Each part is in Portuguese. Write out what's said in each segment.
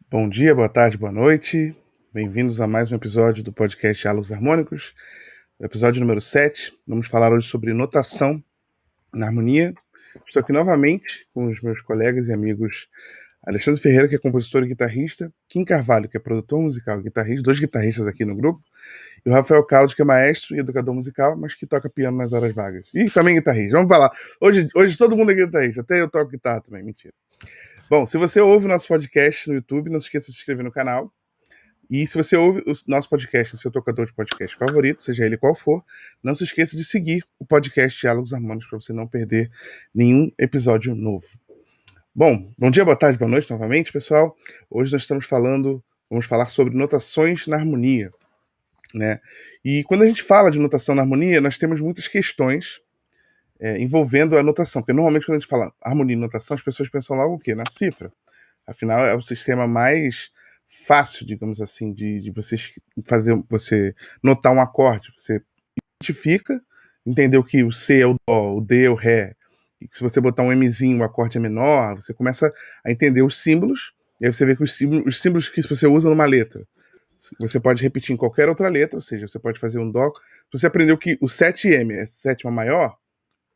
Bom dia, boa tarde, boa noite. Bem-vindos a mais um episódio do podcast Diálogos Harmônicos, episódio número 7. Vamos falar hoje sobre notação na harmonia. Estou aqui novamente com os meus colegas e amigos Alexandre Ferreira, que é compositor e guitarrista, Kim Carvalho, que é produtor musical e guitarrista, dois guitarristas aqui no grupo, e o Rafael Caldo, que é maestro e educador musical, mas que toca piano nas horas vagas. E também guitarrista. Vamos falar. Hoje todo mundo é guitarrista, até eu toco guitarra também, mentira. Bom, se você ouve o nosso podcast no YouTube, não se esqueça de se inscrever no canal. E se você ouve o nosso podcast no seu tocador de podcast favorito, seja ele qual for, não se esqueça de seguir o podcast Diálogos Harmônicos para você não perder nenhum episódio novo. Bom dia, boa tarde, boa noite novamente, pessoal. Hoje nós vamos falar sobre notações na harmonia, né? E quando a gente fala de notação na harmonia, nós temos muitas questões envolvendo a notação, porque normalmente quando a gente fala harmonia e notação, as pessoas pensam logo o quê? Na cifra. Afinal, é o sistema mais fácil, digamos assim, de você notar um acorde. Você identifica, entendeu que o C é o Dó, o D é o Ré, e que se você botar um Mzinho, o acorde é menor, você começa a entender os símbolos, e aí você vê que os símbolos que você usa numa letra, você pode repetir em qualquer outra letra, ou seja, você pode fazer um Dó. Se você aprendeu que o 7M é sétima maior,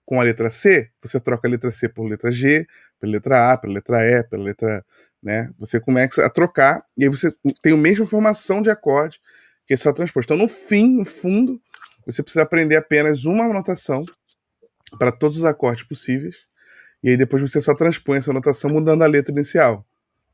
com a letra C, você troca a letra C por letra G, pela letra A, pela letra E, pela letra... né? Você começa a trocar, e aí você tem a mesma formação de acorde, que é só transposto. Então, no fundo, você precisa aprender apenas uma notação para todos os acordes possíveis, e aí depois você só transpõe essa notação mudando a letra inicial.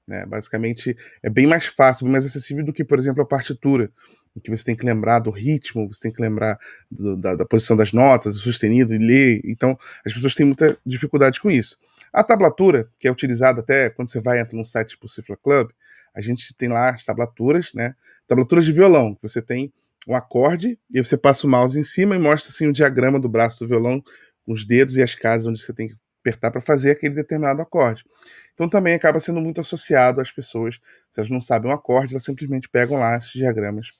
Né? Basicamente, é bem mais fácil, bem mais acessível do que, por exemplo, a partitura, em que você tem que lembrar do ritmo, você tem que lembrar da posição das notas, do sustenido, e ler. Então, as pessoas têm muita dificuldade com isso. A tablatura, que é utilizada até quando você entra num site tipo o Cifra Club, a gente tem lá as tablaturas, né? Tablaturas de violão, que você tem um acorde, e aí você passa o mouse em cima e mostra assim, o diagrama do braço do violão, com os dedos e as casas onde você tem que apertar para fazer aquele determinado acorde. Então também acaba sendo muito associado às pessoas, se elas não sabem um acorde, elas simplesmente pegam lá esses diagramas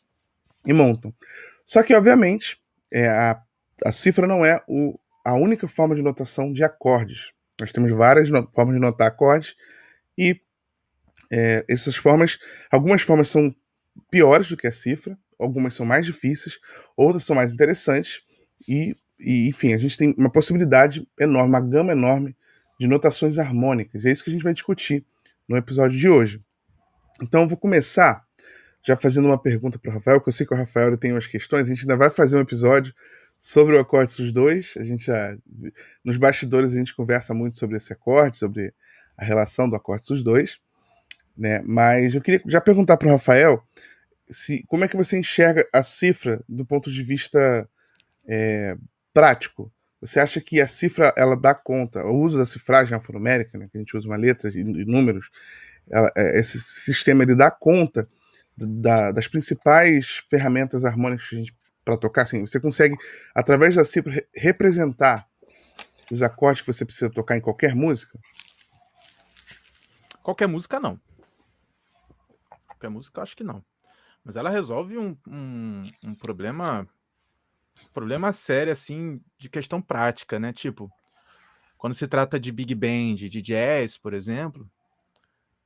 e montam. Só que, obviamente, a cifra não é a única forma de notação de acordes. Nós temos várias formas de notar acordes e essas formas, algumas formas são piores do que a cifra, algumas são mais difíceis, outras são mais interessantes enfim, a gente tem uma possibilidade enorme, uma gama enorme de notações harmônicas. E é isso que a gente vai discutir no episódio de hoje. Então eu vou começar já fazendo uma pergunta para o Rafael, que eu sei que o Rafael tem umas questões. A gente ainda vai fazer um episódio sobre o acorde sus2. Nos bastidores a gente conversa muito sobre esse acorde, sobre a relação do acorde sus2, né? Mas eu queria já perguntar para o Rafael como é que você enxerga a cifra do ponto de vista prático. Você acha que a cifra ela dá conta, o uso da cifragem alfanumérica, né, que a gente usa uma letra e números, esse sistema ele dá conta das principais ferramentas harmônicas para tocar? Assim, você consegue, através da cifra, representar os acordes que você precisa tocar em qualquer música? Qualquer música, não. Qualquer música, eu acho que não. Mas ela resolve um problema sério, assim, de questão prática, né? Tipo, quando se trata de big band, de jazz, por exemplo,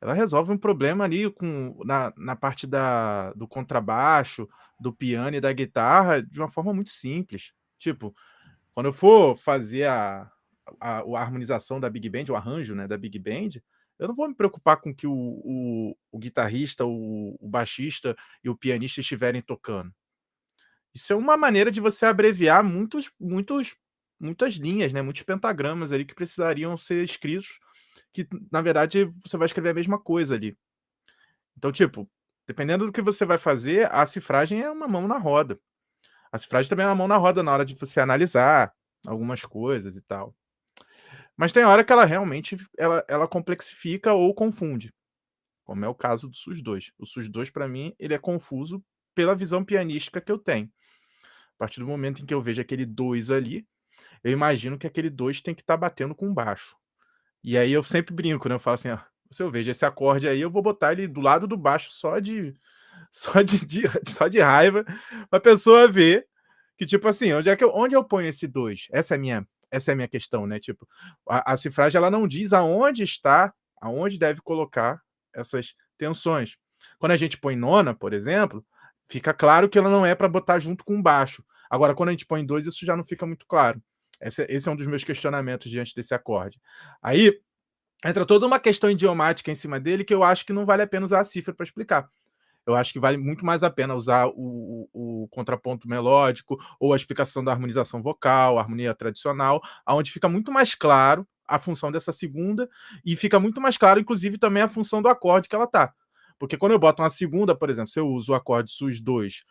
ela resolve um problema ali na parte do contrabaixo, do piano e da guitarra de uma forma muito simples. Tipo, quando eu for fazer a harmonização da big band, o arranjo, né, da big band, eu não vou me preocupar com que o guitarrista, o baixista e o pianista estiverem tocando. Isso é uma maneira de você abreviar muitas linhas, né, muitos pentagramas ali que precisariam ser escritos, que na verdade você vai escrever a mesma coisa ali. Então, tipo, dependendo do que você vai fazer, a cifragem é uma mão na roda. A cifragem também é uma mão na roda na hora de você analisar algumas coisas e tal. Mas tem hora que ela realmente ela complexifica ou confunde, como é o caso do SUS2. O SUS2 para mim, ele é confuso pela visão pianística que eu tenho. A partir do momento em que eu vejo aquele 2 ali, eu imagino que aquele 2 tem que estar batendo com baixo. E aí eu sempre brinco, né, eu falo assim: "Ó, se eu vejo esse acorde aí, eu vou botar ele do lado do baixo só de raiva, pra pessoa ver que, tipo assim, onde eu ponho esse 2? Essa é a minha questão, né, tipo, a cifragem ela não diz aonde deve colocar essas tensões. Quando a gente põe nona, por exemplo, fica claro que ela não é para botar junto com baixo. Agora, quando a gente põe 2, isso já não fica muito claro. Esse é um dos meus questionamentos diante desse acorde. Aí entra toda uma questão idiomática em cima dele que eu acho que não vale a pena usar a cifra para explicar. Eu acho que vale muito mais a pena usar o contraponto melódico ou a explicação da harmonização vocal, a harmonia tradicional, onde fica muito mais claro a função dessa segunda e fica muito mais claro, inclusive, também a função do acorde que ela tá. Porque quando eu boto uma segunda, por exemplo, se eu uso o acorde sus2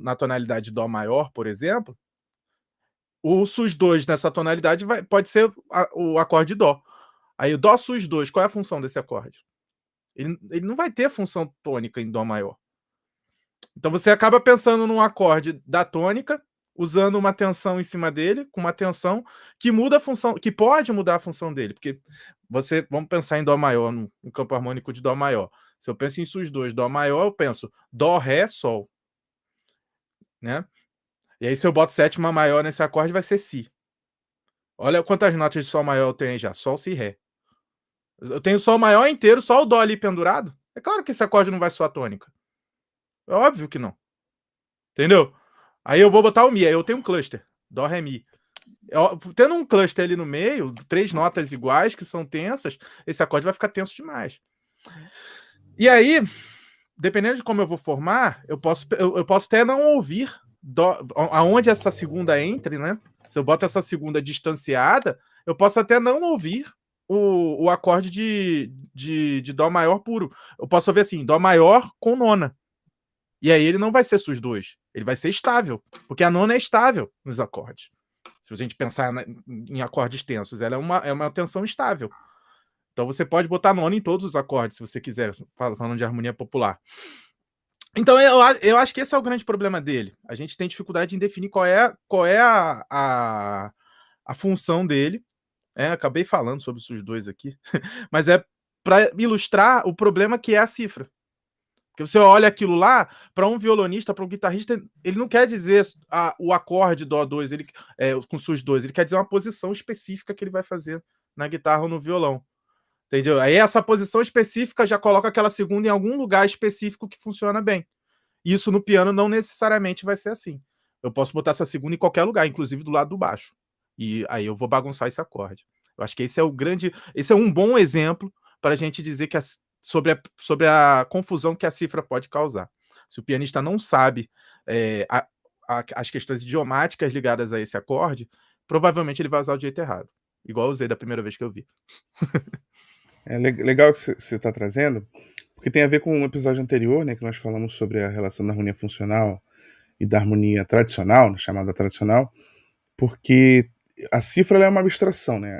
na tonalidade dó maior, por exemplo, o sus2 nessa tonalidade pode ser o acorde dó. Aí o dó sus2, qual é a função desse acorde? Ele não vai ter função tônica em dó maior. Então você acaba pensando num acorde da tônica, usando uma tensão em cima dele, com uma tensão que muda a função, que pode mudar a função dele, porque vamos pensar em dó maior, no campo harmônico de dó maior. Se eu penso em sus2, dó maior, eu penso dó, ré, sol, né? E aí se eu boto sétima maior nesse acorde, vai ser si. Olha quantas notas de sol maior eu tenho aí já, sol, si, ré. Eu tenho sol maior inteiro, só o dó ali pendurado. É claro que esse acorde não vai soar tônica. É óbvio que não. Entendeu? Aí eu vou botar o mi, aí eu tenho um cluster, dó, ré, mi. Tendo um cluster ali no meio, 3 notas iguais que são tensas, esse acorde vai ficar tenso demais. E aí, dependendo de como eu vou formar, eu posso até não ouvir aonde essa segunda entre, né? Se eu boto essa segunda distanciada, eu posso até não ouvir o acorde de dó maior puro. Eu posso ouvir assim, dó maior com nona. E aí ele não vai ser sus2, ele vai ser estável, porque a nona é estável nos acordes. Se a gente pensar em acordes tensos, ela é uma tensão estável. Então você pode botar nona em todos os acordes, se você quiser, falando de harmonia popular. Então eu acho que esse é o grande problema dele. A gente tem dificuldade em definir qual é a função dele. Acabei falando sobre os dois aqui, mas é para ilustrar o problema que é a cifra. Porque você olha aquilo lá, para um violonista, para um guitarrista, ele não quer dizer o acorde Dó2 com sus2, ele quer dizer uma posição específica que ele vai fazer na guitarra ou no violão. Entendeu? Aí essa posição específica já coloca aquela segunda em algum lugar específico que funciona bem. Isso no piano não necessariamente vai ser assim. Eu posso botar essa segunda em qualquer lugar, inclusive do lado do baixo. E aí eu vou bagunçar esse acorde. Eu acho que esse é um bom exemplo para a gente dizer que sobre a confusão que a cifra pode causar. Se o pianista não sabe as questões idiomáticas ligadas a esse acorde, provavelmente ele vai usar o jeito errado. Igual eu usei da primeira vez que eu vi. É legal que você está trazendo, porque tem a ver com um episódio anterior, né, que nós falamos sobre a relação da harmonia funcional e da harmonia tradicional, né, chamada tradicional, porque a cifra é uma abstração, né?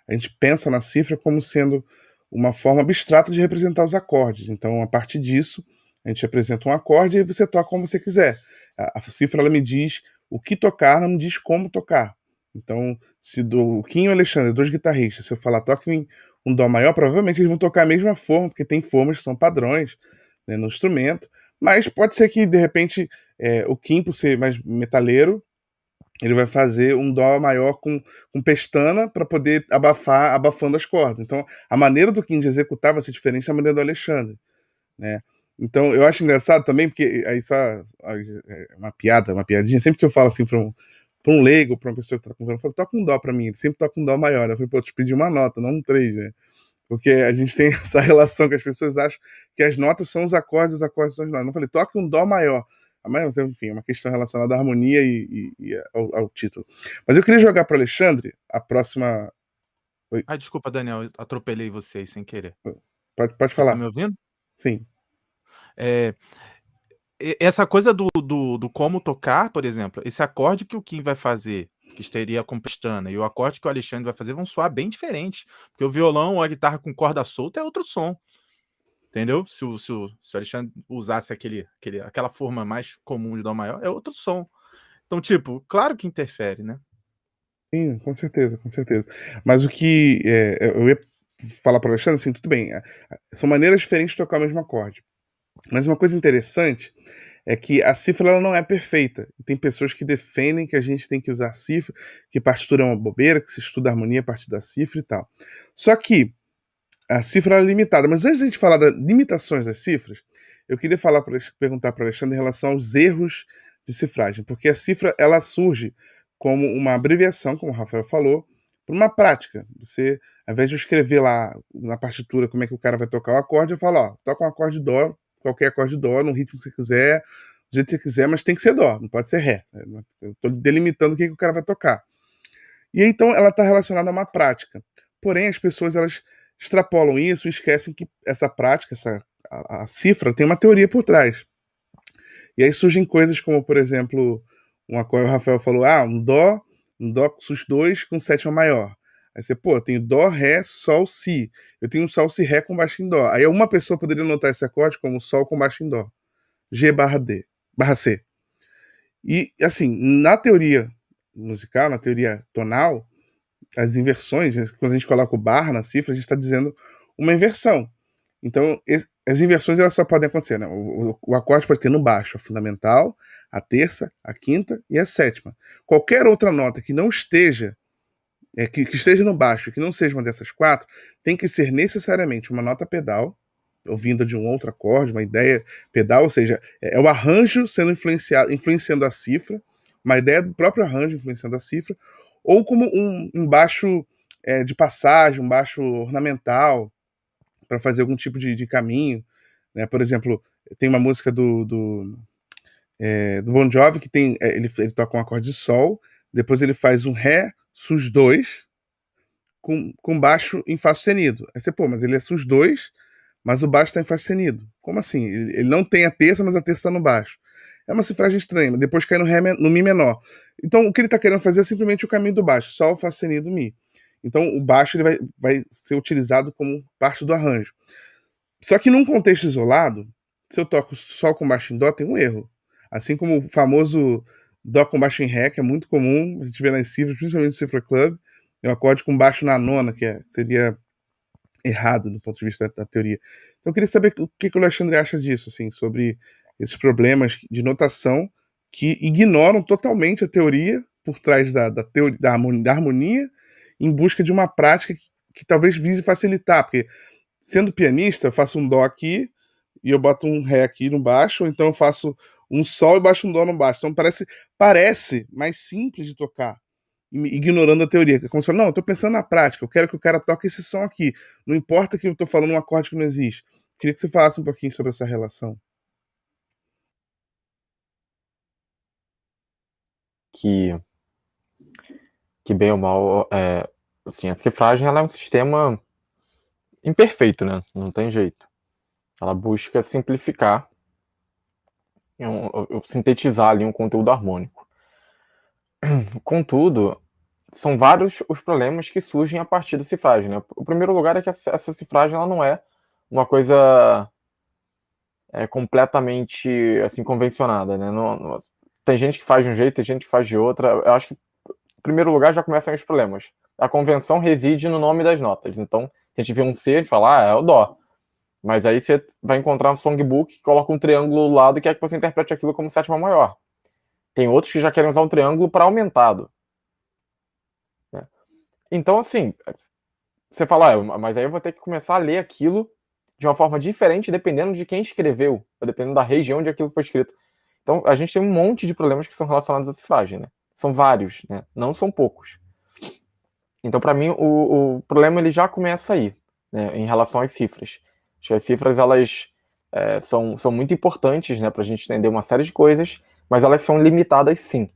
A gente pensa na cifra como sendo uma forma abstrata de representar os acordes. Então, a partir disso, a gente apresenta um acorde e você toca como você quiser. A cifra ela me diz o que tocar, não me diz como tocar. Então, se o Kim e o Alexandre, dois guitarristas, se eu falar toque um dó maior, provavelmente eles vão tocar a mesma forma, porque tem formas que são padrões, né, no instrumento. Mas pode ser que, de repente, o Kim, por ser mais metaleiro, ele vai fazer um dó maior com pestana para poder abafando as cordas. Então, a maneira do Kim de executar vai ser diferente da maneira do Alexandre, né? Então, eu acho engraçado também, porque aí só uma piadinha, sempre que eu falo assim para um leigo, para uma pessoa que tá conversando, eu falo, toca um dó para mim, ele sempre toca um dó maior. Eu falei, pô, eu te pedi uma nota, não um 3, né? Porque a gente tem essa relação que as pessoas acham que as notas são os acordes são as notas. Eu falei, toque um dó maior. Mas, enfim, é uma questão relacionada à harmonia e ao título. Mas eu queria jogar para o Alexandre a próxima. Oi, Desculpa, Daniel, eu atropelei vocês sem querer. pode Você tá falar. me ouvindo? Sim. Essa coisa do como tocar, por exemplo, esse acorde que o Kim vai fazer, que estaria com pestana, e o acorde que o Alexandre vai fazer vão soar bem diferentes, porque o violão ou a guitarra com corda solta é outro som, entendeu? Se o Alexandre usasse aquela forma mais comum de dó maior, é outro som. Então, tipo, claro que interfere, né? Sim, com certeza, com certeza. Mas o que eu ia falar para o Alexandre, assim, tudo bem, são maneiras diferentes de tocar o mesmo acorde. Mas uma coisa interessante é que a cifra ela não é perfeita. Tem pessoas que defendem que a gente tem que usar a cifra, que partitura é uma bobeira, que se estuda a harmonia a partir da cifra e tal. Só que a cifra é limitada. Mas antes de a gente falar das limitações das cifras, eu queria perguntar para o Alexandre em relação aos erros de cifragem, porque a cifra ela surge como uma abreviação, como o Rafael falou, para uma prática. Você, ao invés de eu escrever lá na partitura como é que o cara vai tocar o acorde, eu falo, ó, toca um acorde de dó, qualquer acorde de dó, no ritmo que você quiser, do jeito que você quiser, mas tem que ser dó, não pode ser ré. Eu estou delimitando o que o cara vai tocar. E aí, então ela está relacionada a uma prática. Porém, as pessoas elas extrapolam isso e esquecem que essa prática, a cifra, tem uma teoria por trás. E aí surgem coisas como, por exemplo, uma coisa o Rafael falou, um dó sus2 com sétima maior. Aí você, pô, eu tenho dó, ré, sol, si. Eu tenho um sol, si, ré com baixo em dó. Aí uma pessoa poderia notar esse acorde como sol com baixo em dó. G barra D, barra C. E, assim, na teoria musical, na teoria tonal, as inversões, quando a gente coloca o barra na cifra, a gente está dizendo uma inversão. Então, as inversões elas só podem acontecer, né? O acorde pode ter no baixo a fundamental, a terça, a quinta e a sétima. Qualquer outra nota que não esteja, que esteja no baixo, que não seja uma dessas quatro, tem que ser necessariamente uma nota pedal, ou vinda de um outro acorde, uma ideia pedal, ou seja, é o arranjo sendo influenciando a cifra, uma ideia do próprio arranjo influenciando a cifra, ou como um baixo de passagem, um baixo ornamental, para fazer algum tipo de caminho. Né? Por exemplo, tem uma música do Bon Jovi que tem, ele toca um acorde de sol, depois ele faz um ré, sus2, com baixo em fá sustenido. Aí você, pô, mas ele é sus2, mas o baixo está em fá sustenido. Como assim? Ele não tem a terça, mas a terça está no baixo. É uma cifragem estranha, depois cai no Mi menor. Então, o que ele está querendo fazer é simplesmente o caminho do baixo, Sol, Fá sustenido, Mi. Então, o baixo ele vai ser utilizado como parte do arranjo. Só que num contexto isolado, se eu toco Sol com baixo em Dó, tem um erro. Assim como o famoso Dó com baixo em Ré, que é muito comum, a gente vê nas cifras, principalmente no Cifra Club, é um acorde com baixo na nona, seria errado do ponto de vista da teoria. Então eu queria saber o que o Alexandre acha disso, assim, sobre esses problemas de notação que ignoram totalmente a teoria por trás da harmonia em busca de uma prática que talvez vise facilitar, porque sendo pianista, eu faço um dó aqui e eu boto um ré aqui no baixo, ou então eu faço um sol e baixo um dó no baixo. Então parece mais simples de tocar, ignorando a teoria. É como se não, eu tô pensando na prática, eu quero que o cara toque esse som aqui. Não importa que eu tô falando um acorde que não existe. Queria que você falasse um pouquinho sobre essa relação. Que bem ou mal, assim, a cifragem ela é um sistema imperfeito, né? Não tem jeito. Ela busca simplificar, sintetizar ali um conteúdo harmônico. Contudo, são vários os problemas que surgem a partir da cifragem, né? O primeiro lugar é que essa cifragem ela não é uma coisa completamente assim convencionada, né? Tem gente que faz de um jeito, tem gente que faz de outra. Eu acho que, em primeiro lugar, já começam os problemas. A convenção reside no nome das notas. Então, se a gente vê um C, a gente fala, é o Dó. Mas aí você vai encontrar um songbook que coloca um triângulo do lado e quer que você interprete aquilo como sétima maior. Tem outros que já querem usar um triângulo para aumentado. Né? Então, assim, você fala, mas aí eu vou ter que começar a ler aquilo de uma forma diferente dependendo de quem escreveu, ou dependendo da região onde aquilo foi escrito. Então, a gente tem um monte de problemas que são relacionados à cifragem, né? São vários, né? Não são poucos. Então, para mim, o problema ele já começa aí, né? Em relação às cifras. Acho que as cifras, elas são muito importantes, né? Para a gente entender uma série de coisas, mas elas são limitadas, sim.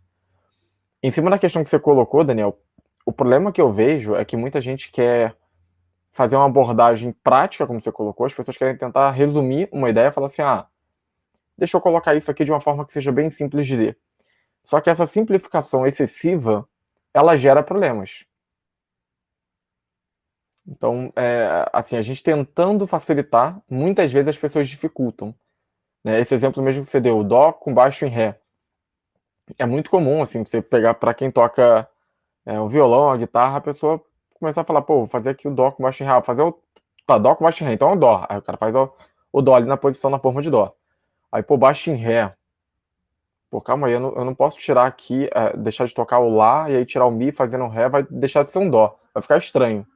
Em cima da questão que você colocou, Daniel, o problema que eu vejo é que muita gente quer fazer uma abordagem prática, como você colocou, as pessoas querem tentar resumir uma ideia e falar assim, deixa eu colocar isso aqui de uma forma que seja bem simples de ler. Só que essa simplificação excessiva, ela gera problemas. Então, assim, a gente tentando facilitar, muitas vezes as pessoas dificultam. Né? Esse exemplo mesmo que você deu, o Dó com baixo em Ré. É muito comum, assim, você pegar para quem toca o violão, a guitarra, a pessoa começar a falar, pô, vou fazer aqui o Dó com baixo em Ré, vou fazer Dó com baixo em Ré, então é o Dó. Aí o cara faz o Dó ali na posição, na forma de Dó. Aí, pô, baixo em Ré. Pô, calma aí, eu não posso tirar aqui, deixar de tocar o Lá e aí tirar o Mi fazendo o Ré, vai deixar de ser um Dó. Vai ficar estranho.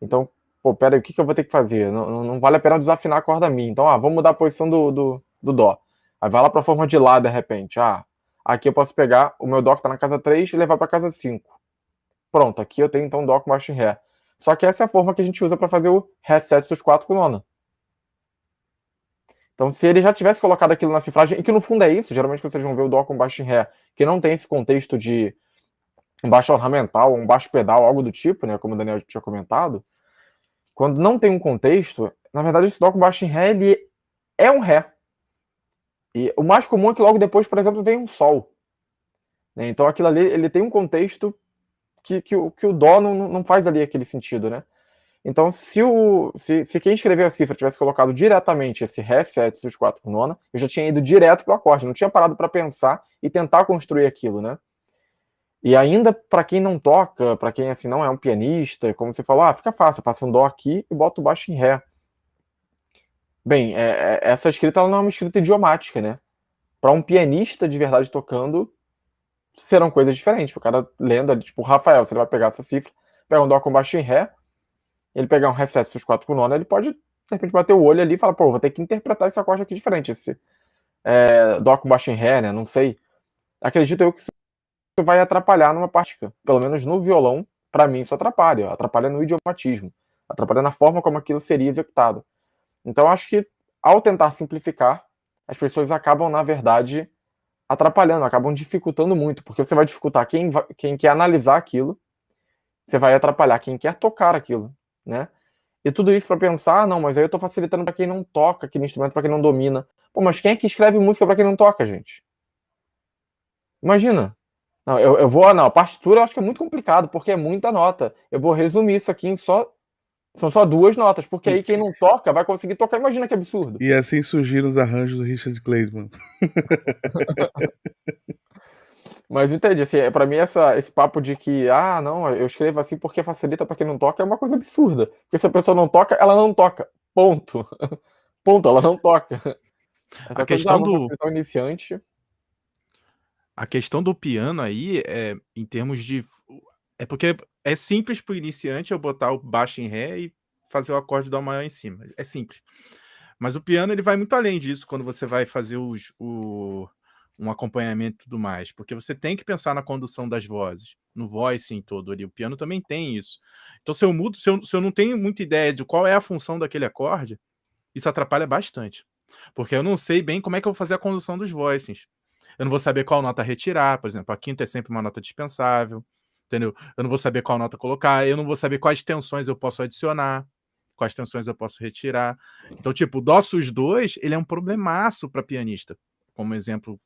Então, pô, pera aí, o que eu vou ter que fazer? Não vale a pena desafinar a corda minha. Então, vamos mudar a posição do Dó. Aí vai lá pra forma de Lá, de repente. Aqui eu posso pegar o meu Dó que tá na casa 3 e levar pra casa 5. Pronto, aqui eu tenho então Dó com baixo em Ré. Só que essa é a forma que a gente usa para fazer o Ré 7 sus 4 com nona. Então, se ele já tivesse colocado aquilo na cifragem, e que no fundo é isso, geralmente vocês vão ver o Dó com baixo em Ré, que não tem esse contexto de um baixo ornamental, um baixo pedal, algo do tipo, né, como o Daniel tinha comentado. Quando não tem um contexto, na verdade esse Dó com baixo em Ré, ele é um Ré. E o mais comum é que logo depois, por exemplo, vem um Sol. Então aquilo ali, ele tem um contexto que o Dó não faz ali aquele sentido, né? Então, se quem escreveu a cifra tivesse colocado diretamente esse Ré 7 sus 4 com nona, eu já tinha ido direto pro acorde, não tinha parado para pensar e tentar construir aquilo, né? E ainda para quem não toca, para quem assim não é um pianista, como você falou, fica fácil, eu faço um Dó aqui e boto o baixo em Ré. Bem, essa escrita ela não é uma escrita idiomática, né? Para um pianista de verdade tocando, serão coisas diferentes. O cara lendo ali, tipo o Rafael, se ele vai pegar essa cifra, pega um Dó com baixo em Ré, ele pegar um Ré 7 sus 4 com nona, ele pode, de repente, bater o olho ali e falar, pô, vou ter que interpretar esse acorde aqui diferente. Esse Dó com baixo em Ré, né? Não sei. Acredito eu que isso vai atrapalhar numa parte. Pelo menos no violão, para mim, isso atrapalha. Atrapalha no idiomatismo. Atrapalha na forma como aquilo seria executado. Então, acho que, ao tentar simplificar, as pessoas acabam, na verdade, atrapalhando, acabam dificultando muito, porque você vai dificultar quem quer analisar aquilo, você vai atrapalhar quem quer tocar aquilo, né? E tudo isso para pensar, não, mas aí eu tô facilitando para quem não toca aquele instrumento, para quem não domina. Pô, mas quem é que escreve música para quem não toca, gente? Imagina. Não, eu vou, não, a partitura eu acho que é muito complicado, porque é muita nota. Eu vou resumir isso aqui em são só 2 notas, porque aí quem não toca vai conseguir tocar. Imagina que absurdo. E assim surgiram os arranjos do Richard Clayton. Mas entendi, assim, para mim esse papo de que, não, eu escrevo assim porque facilita para quem não toca é uma coisa absurda. Porque se a pessoa não toca, ela não toca. Ponto. Ponto, ela não toca. Essa A questão do iniciante. A questão do piano aí, em termos de é porque é simples para o iniciante eu botar o baixo em Ré e fazer o acorde do Dó maior em cima, é simples. Mas o piano ele vai muito além disso quando você vai fazer um acompanhamento e tudo mais, porque você tem que pensar na condução das vozes, no voicing todo ali, o piano também tem isso. Então se eu não tenho muita ideia de qual é a função daquele acorde, isso atrapalha bastante, porque eu não sei bem como é que eu vou fazer a condução dos voicings. Eu não vou saber qual nota retirar, por exemplo, a quinta é sempre uma nota dispensável, entendeu? Eu não vou saber qual nota colocar, eu não vou saber quais tensões eu posso adicionar, quais tensões eu posso retirar. Então, tipo, o Dó sus 2, ele é um problemaço para pianista, como exemplo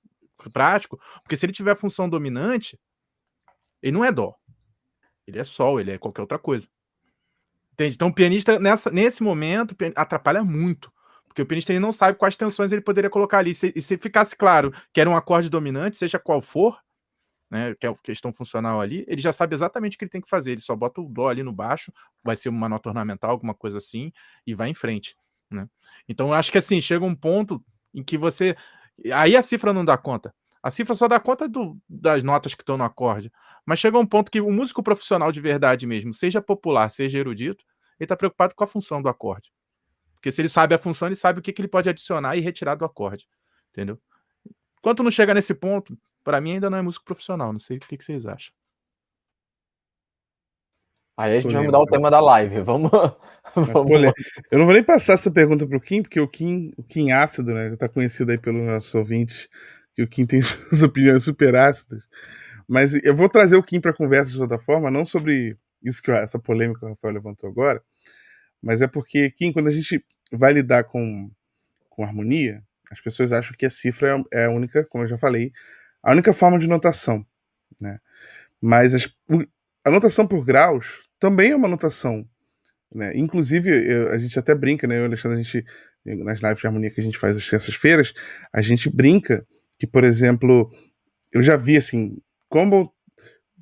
prático, porque se ele tiver função dominante, ele não é Dó, ele é Sol, ele é qualquer outra coisa. Entende? Então, o pianista, nesse momento, atrapalha muito. Porque o pianista ele não sabe quais tensões ele poderia colocar ali. E se ficasse claro que era um acorde dominante, seja qual for, né, que é a questão funcional ali, ele já sabe exatamente o que ele tem que fazer. Ele só bota o Dó ali no baixo, vai ser uma nota ornamental, alguma coisa assim, e vai em frente. Né? Então, eu acho que assim, chega um ponto em que você. Aí a cifra não dá conta. A cifra só dá conta das notas que estão no acorde. Mas chega um ponto que o músico profissional de verdade mesmo, seja popular, seja erudito, ele está preocupado com a função do acorde. Porque se ele sabe a função, ele sabe o que ele pode adicionar e retirar do acorde. Entendeu? Enquanto não chega nesse ponto, para mim ainda não é músico profissional. Não sei o que vocês acham. Aí a gente vai mudar o tema da live. Vamos lá. Eu não vou nem passar essa pergunta pro Kim, porque o Kim ácido, né, já tá conhecido aí pelos nossos ouvintes, que o Kim tem suas opiniões super ácidas. Mas eu vou trazer o Kim pra conversa de toda forma, não sobre isso essa polêmica que o Rafael levantou agora, mas é porque, Kim, quando a gente vai lidar com harmonia, as pessoas acham que a cifra é a única, como eu já falei, a única forma de notação, né? Mas a notação por graus também é uma notação, né? Inclusive, a gente até brinca, né? Eu e o Alexandre, nas lives de harmonia que a gente faz às terças-feiras, a gente brinca que, por exemplo, eu já vi, assim, como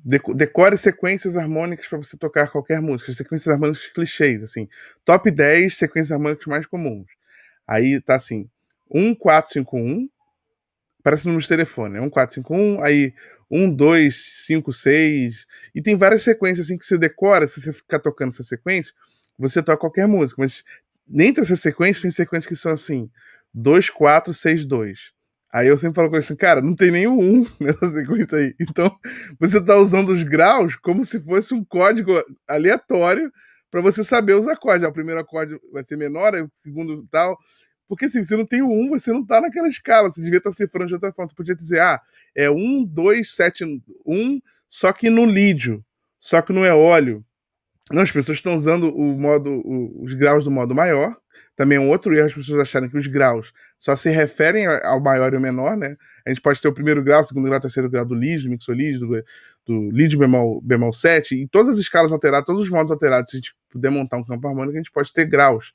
decore sequências harmônicas para você tocar qualquer música, sequências harmônicas clichês, assim, top 10 sequências harmônicas mais comuns. Aí tá assim, 1, 4, 5, 1, parece número de telefone, né? 1, 4, 5, 1, aí 1, 2, 5, 6, e tem várias sequências assim que você decora, se você ficar tocando essa sequência, você toca qualquer música, mas dentro dessa sequência, tem sequências que são assim, 2, 4, 6, 2. Aí eu sempre falo com eles assim, cara, não tem nenhum 1 nessa sequência aí. Então, você tá usando os graus como se fosse um código aleatório para você saber os acordes. O primeiro acorde vai ser menor, aí o segundo tal. Porque assim, você não tem o 1, você não tá naquela escala. Você devia estar cifrando de outra forma. Você podia dizer, é 1, 2, 7, 1, só que no lídio, só que no eólio. Não, as pessoas estão usando os graus do modo maior. Também é um outro erro as pessoas acharem que os graus só se referem ao maior e ao menor, né? A gente pode ter o primeiro grau, o segundo grau, o terceiro grau do lídio, do mixolídio, do lídio bemol 7. Em todas as escalas alteradas, todos os modos alterados, se a gente puder montar um campo harmônico, a gente pode ter graus.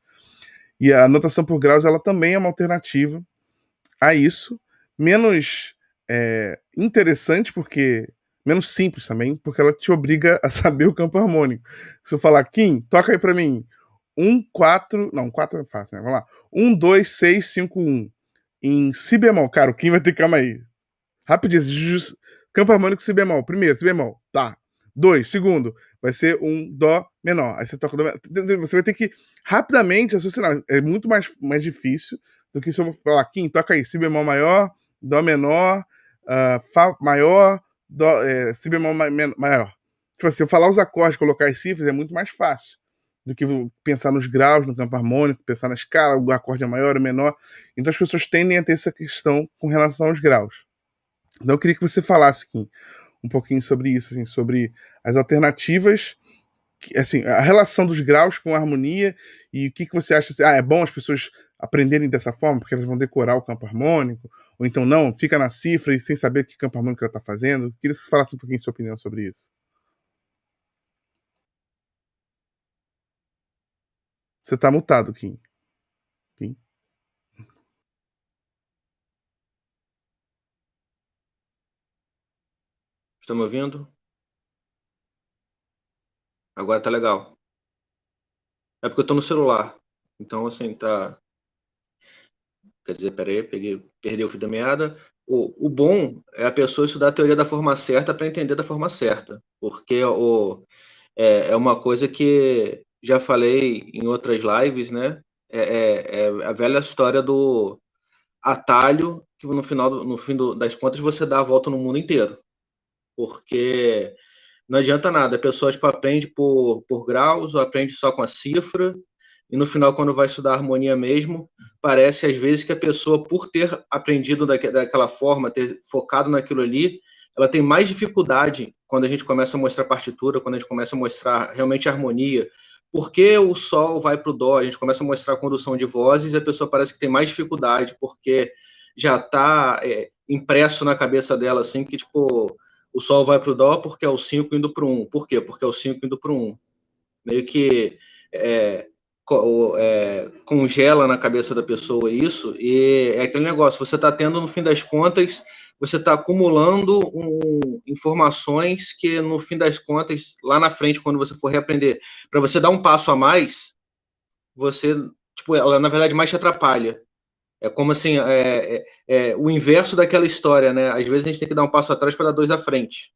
E a notação por graus, ela também é uma alternativa a isso. Menos interessante, porque menos simples também, porque ela te obriga a saber o campo harmônico. Se eu falar, Kim, toca aí pra mim. 1, 4. Não, 4 é fácil, né? Vamos lá. 1, 2, 6, 5, 1. Em Si bemol. Cara, o Kim vai ter que calma aí. Rapidinho. Campo harmônico Si bemol. Primeiro, Si bemol. Tá. 2. Segundo, vai ser um Dó menor. Aí você toca Dó menor. Você vai ter que rapidamente raciocinar. É muito mais difícil do que se eu falar, Kim, toca aí. Si bemol maior, Dó menor, Fá maior, Si bemol maior. Tipo assim, eu falar os acordes, colocar as cifras é muito mais fácil do que pensar nos graus, no campo harmônico, pensar na escala, o acorde é maior ou menor. Então as pessoas tendem a ter essa questão com relação aos graus. Então eu queria que você falasse aqui um pouquinho sobre isso, assim, sobre as alternativas, assim, a relação dos graus com a harmonia e o que você acha, assim, é bom as pessoas aprenderem dessa forma, porque elas vão decorar o campo harmônico, ou então não, fica na cifra e sem saber que campo harmônico ela está fazendo. Eu queria que você falasse um pouquinho de sua opinião sobre isso. Você está mutado, Kim. Kim. Estão me ouvindo? Agora tá legal. É porque eu tô no celular. Então, assim, tá. Quer dizer, peraí, perdi o fio da meada. O bom é a pessoa estudar a teoria da forma certa para entender da forma certa. Porque é uma coisa que já falei em outras lives, né? É a velha história do atalho, que no fim das contas você dá a volta no mundo inteiro. Porque não adianta nada, a pessoa tipo, aprende por graus ou aprende só com a cifra, e no final, quando vai estudar harmonia mesmo, parece às vezes que a pessoa, por ter aprendido daquela forma, ter focado naquilo ali, ela tem mais dificuldade quando a gente começa a mostrar partitura, quando a gente começa a mostrar realmente a harmonia. Por que o sol vai para o dó? A gente começa a mostrar a condução de vozes e a pessoa parece que tem mais dificuldade, porque já está impresso na cabeça dela, assim, que tipo, o sol vai para o dó porque é o 5 indo para o 1. Por quê? Porque é o 5 indo para o 1. Meio que congela na cabeça da pessoa isso, e é aquele negócio, você está tendo, no fim das contas, você está acumulando informações que, no fim das contas, lá na frente, quando você for reaprender, para você dar um passo a mais, você, tipo, ela, na verdade, mais te atrapalha. É como assim, o inverso daquela história, né? Às vezes a gente tem que dar um passo atrás para dar dois à frente.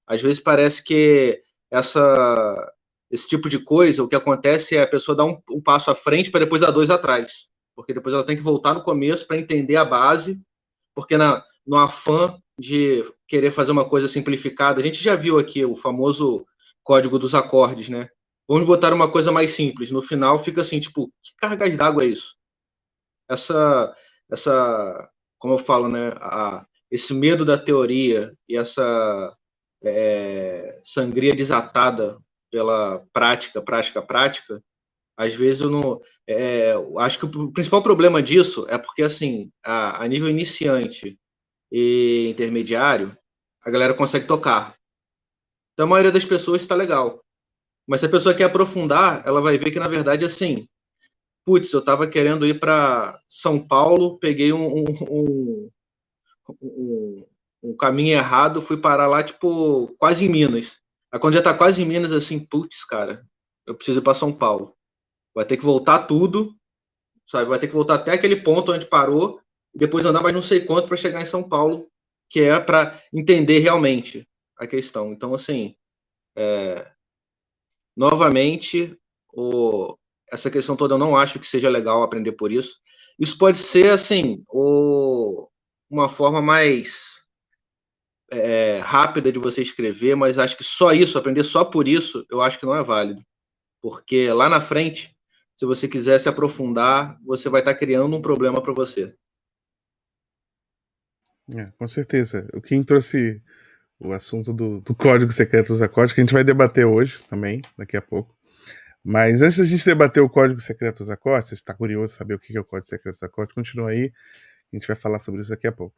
Às vezes parece que esse tipo de coisa, o que acontece é a pessoa dar um passo à frente para depois dar dois atrás. Porque depois ela tem que voltar no começo para entender a base, porque no afã de querer fazer uma coisa simplificada, a gente já viu aqui o famoso código dos acordes, né? Vamos botar uma coisa mais simples. No final fica assim, tipo, que cargas d'água é isso? Como eu falo, né, esse medo da teoria e essa sangria desatada pela prática, às vezes eu não. Acho que o principal problema disso é porque, assim, a nível iniciante e intermediário, a galera consegue tocar. Então a maioria das pessoas está legal. Mas se a pessoa quer aprofundar, ela vai ver que, na verdade, assim, putz, eu estava querendo ir para São Paulo, peguei um caminho errado, fui parar lá, tipo, quase em Minas. Aí quando já tá quase em Minas, assim, putz, cara, eu preciso ir para São Paulo. Vai ter que voltar tudo, sabe? Vai ter que voltar até aquele ponto onde parou, e depois andar mais não sei quanto para chegar em São Paulo, que é para entender realmente a questão. Então, assim, novamente, essa questão toda eu não acho que seja legal aprender por isso. Isso pode ser, assim, uma forma mais rápida de você escrever, mas acho que só isso, aprender só por isso, eu acho que não é válido. Porque lá na frente, se você quiser se aprofundar, você vai estar criando um problema para você. Com certeza. O Kim trouxe o assunto do código secreto dos acordes, que a gente vai debater hoje também, daqui a pouco. Mas antes da gente debater o código secreto dos acordes, se você está curioso saber o que é o código secreto dos acordes, continua aí, a gente vai falar sobre isso daqui a pouco.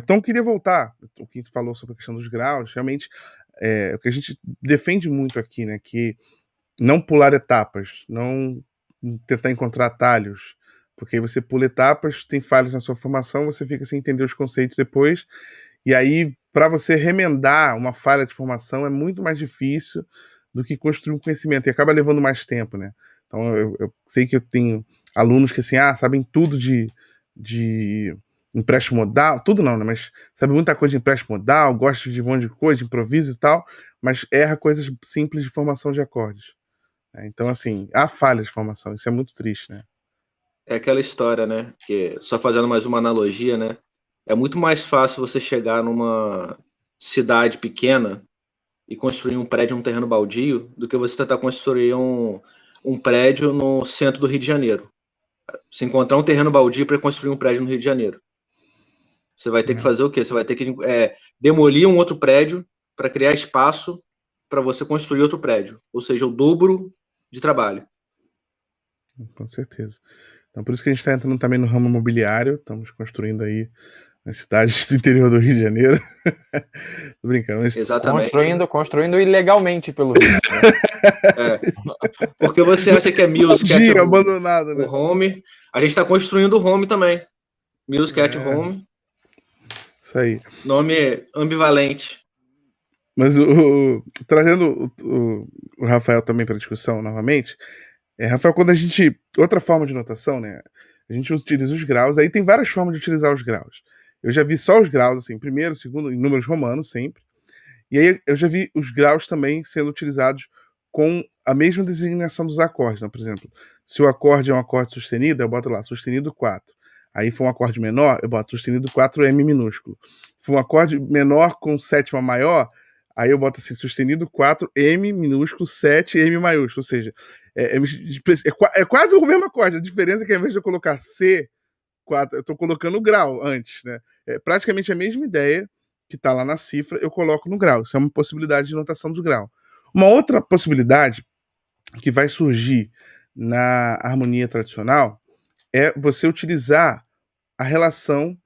Então, eu queria voltar, o que falou sobre a questão dos graus, realmente, o que a gente defende muito aqui, né, que não pular etapas, não tentar encontrar atalhos, porque aí você pula etapas, tem falhas na sua formação, você fica sem entender os conceitos depois, e aí, para você remendar uma falha de formação, é muito mais difícil do que construir um conhecimento, e acaba levando mais tempo, né? Então, eu sei que eu tenho alunos que, assim, sabem tudo de empréstimo modal, tudo não, né? Mas sabe muita coisa de empréstimo modal, gosta de um monte de coisa, de improviso e tal, mas erra coisas simples de formação de acordes. Então, assim, há falha de formação, isso é muito triste, né? É aquela história, né? Que, só fazendo mais uma analogia, né? É muito mais fácil você chegar numa cidade pequena e construir um prédio num terreno baldio do que você tentar construir um prédio no centro do Rio de Janeiro. Se encontrar um terreno baldio para construir um prédio no Rio de Janeiro, você vai ter que fazer o quê? Você vai ter que demolir um outro prédio para criar espaço para você construir outro prédio, ou seja, o dobro de trabalho. Com certeza. Então, por isso que a gente está entrando também no ramo imobiliário, estamos construindo aí nas cidades do interior do Rio de Janeiro. Tô brincando. Mas... Exatamente. Construindo ilegalmente pelo Rio. Né? Porque você acha que é Music at Home, abandonado, né? O Home. A gente está construindo o Home também. Music at Home. Isso aí. Nome ambivalente. Mas trazendo o Rafael também para a discussão novamente, Rafael, quando a gente... Outra forma de notação, né? A gente utiliza os graus, aí tem várias formas de utilizar os graus. Eu já vi só os graus, assim, primeiro, segundo, em números romanos, sempre. E aí eu já vi os graus também sendo utilizados com a mesma designação dos acordes. Então, por exemplo, se o acorde é um acorde sustenido, eu boto lá sustenido 4. Aí for um acorde menor, eu boto sustenido 4 M minúsculo. Se for um acorde menor com sétima maior, aí eu boto assim, sustenido 4 M minúsculo 7 M maiúsculo. Ou seja, é quase o mesmo acorde. A diferença é que ao invés de eu colocar C, 4, eu estou colocando o grau antes, né? É praticamente a mesma ideia que está lá na cifra, eu coloco no grau. Isso é uma possibilidade de notação do grau. Uma outra possibilidade que vai surgir na harmonia tradicional é você utilizar a relação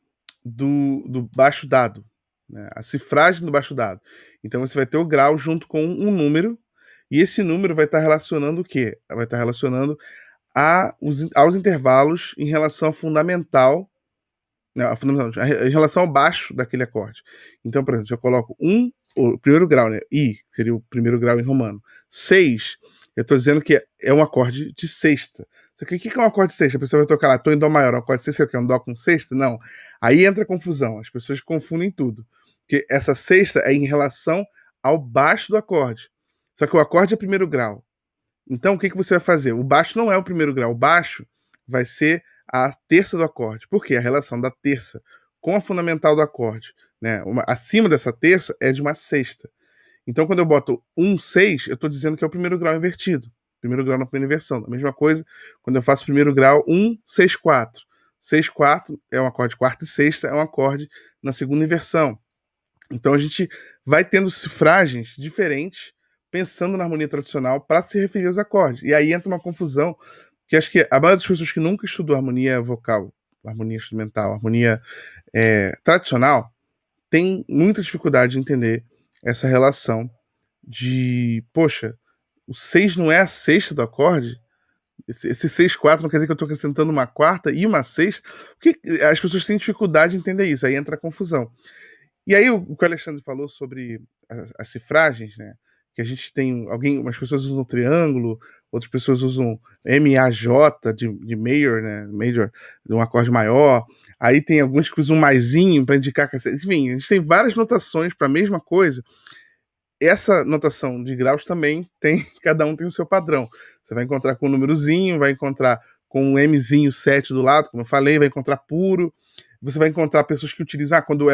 do baixo dado, né? A cifragem do baixo dado. Então você vai ter o grau junto com um número, e esse número vai estar relacionando o quê? Vai estar relacionando aos intervalos em relação ao fundamental, em relação ao baixo daquele acorde. Então, por exemplo, se eu coloco o primeiro grau, né? I, que seria o primeiro grau em romano. 6, eu estou dizendo que é um acorde de sexta. Só que o que é um acorde de sexta? A pessoa vai tocar lá, estou em dó maior, um acorde de sexta, que é um dó com sexta? Não. Aí entra a confusão, as pessoas confundem tudo. Porque essa sexta é em relação ao baixo do acorde. Só que o acorde é primeiro grau. Então, o que você vai fazer? O baixo não é o primeiro grau. O baixo vai ser a terça do acorde. Por quê? A relação da terça com a fundamental do acorde, né? Acima dessa terça é de uma sexta. Então, quando eu boto 6, eu estou dizendo que é o primeiro grau invertido. Primeiro grau na primeira inversão. A mesma coisa, quando eu faço o primeiro grau, 6, 4. 6, 4 é um acorde quarta e sexta, é um acorde na segunda inversão. Então, a gente vai tendo cifragens diferentes pensando na harmonia tradicional para se referir aos acordes. E aí entra uma confusão que acho que a maioria das pessoas que nunca estudou harmonia vocal, harmonia instrumental, harmonia tradicional, tem muita dificuldade de entender essa relação de, poxa, o 6 não é a sexta do acorde? Esse 6, 4 não quer dizer que eu estou acrescentando uma quarta e uma sexta? Porque as pessoas têm dificuldade de entender isso, aí entra a confusão. E aí o que o Alexandre falou sobre as cifragens, né? Que a gente tem umas pessoas usam triângulo, outras pessoas usam MAJ de major, né? Major, de um acorde maior. Aí tem alguns que usam um maisinho para indicar que... Enfim, a gente tem várias notações para a mesma coisa. essa notação de graus também tem, cada um tem o seu padrão. Você vai encontrar com um númerozinho, vai encontrar com um Mzinho 7 do lado, como eu falei, vai encontrar puro. Você vai encontrar pessoas que utilizam, quando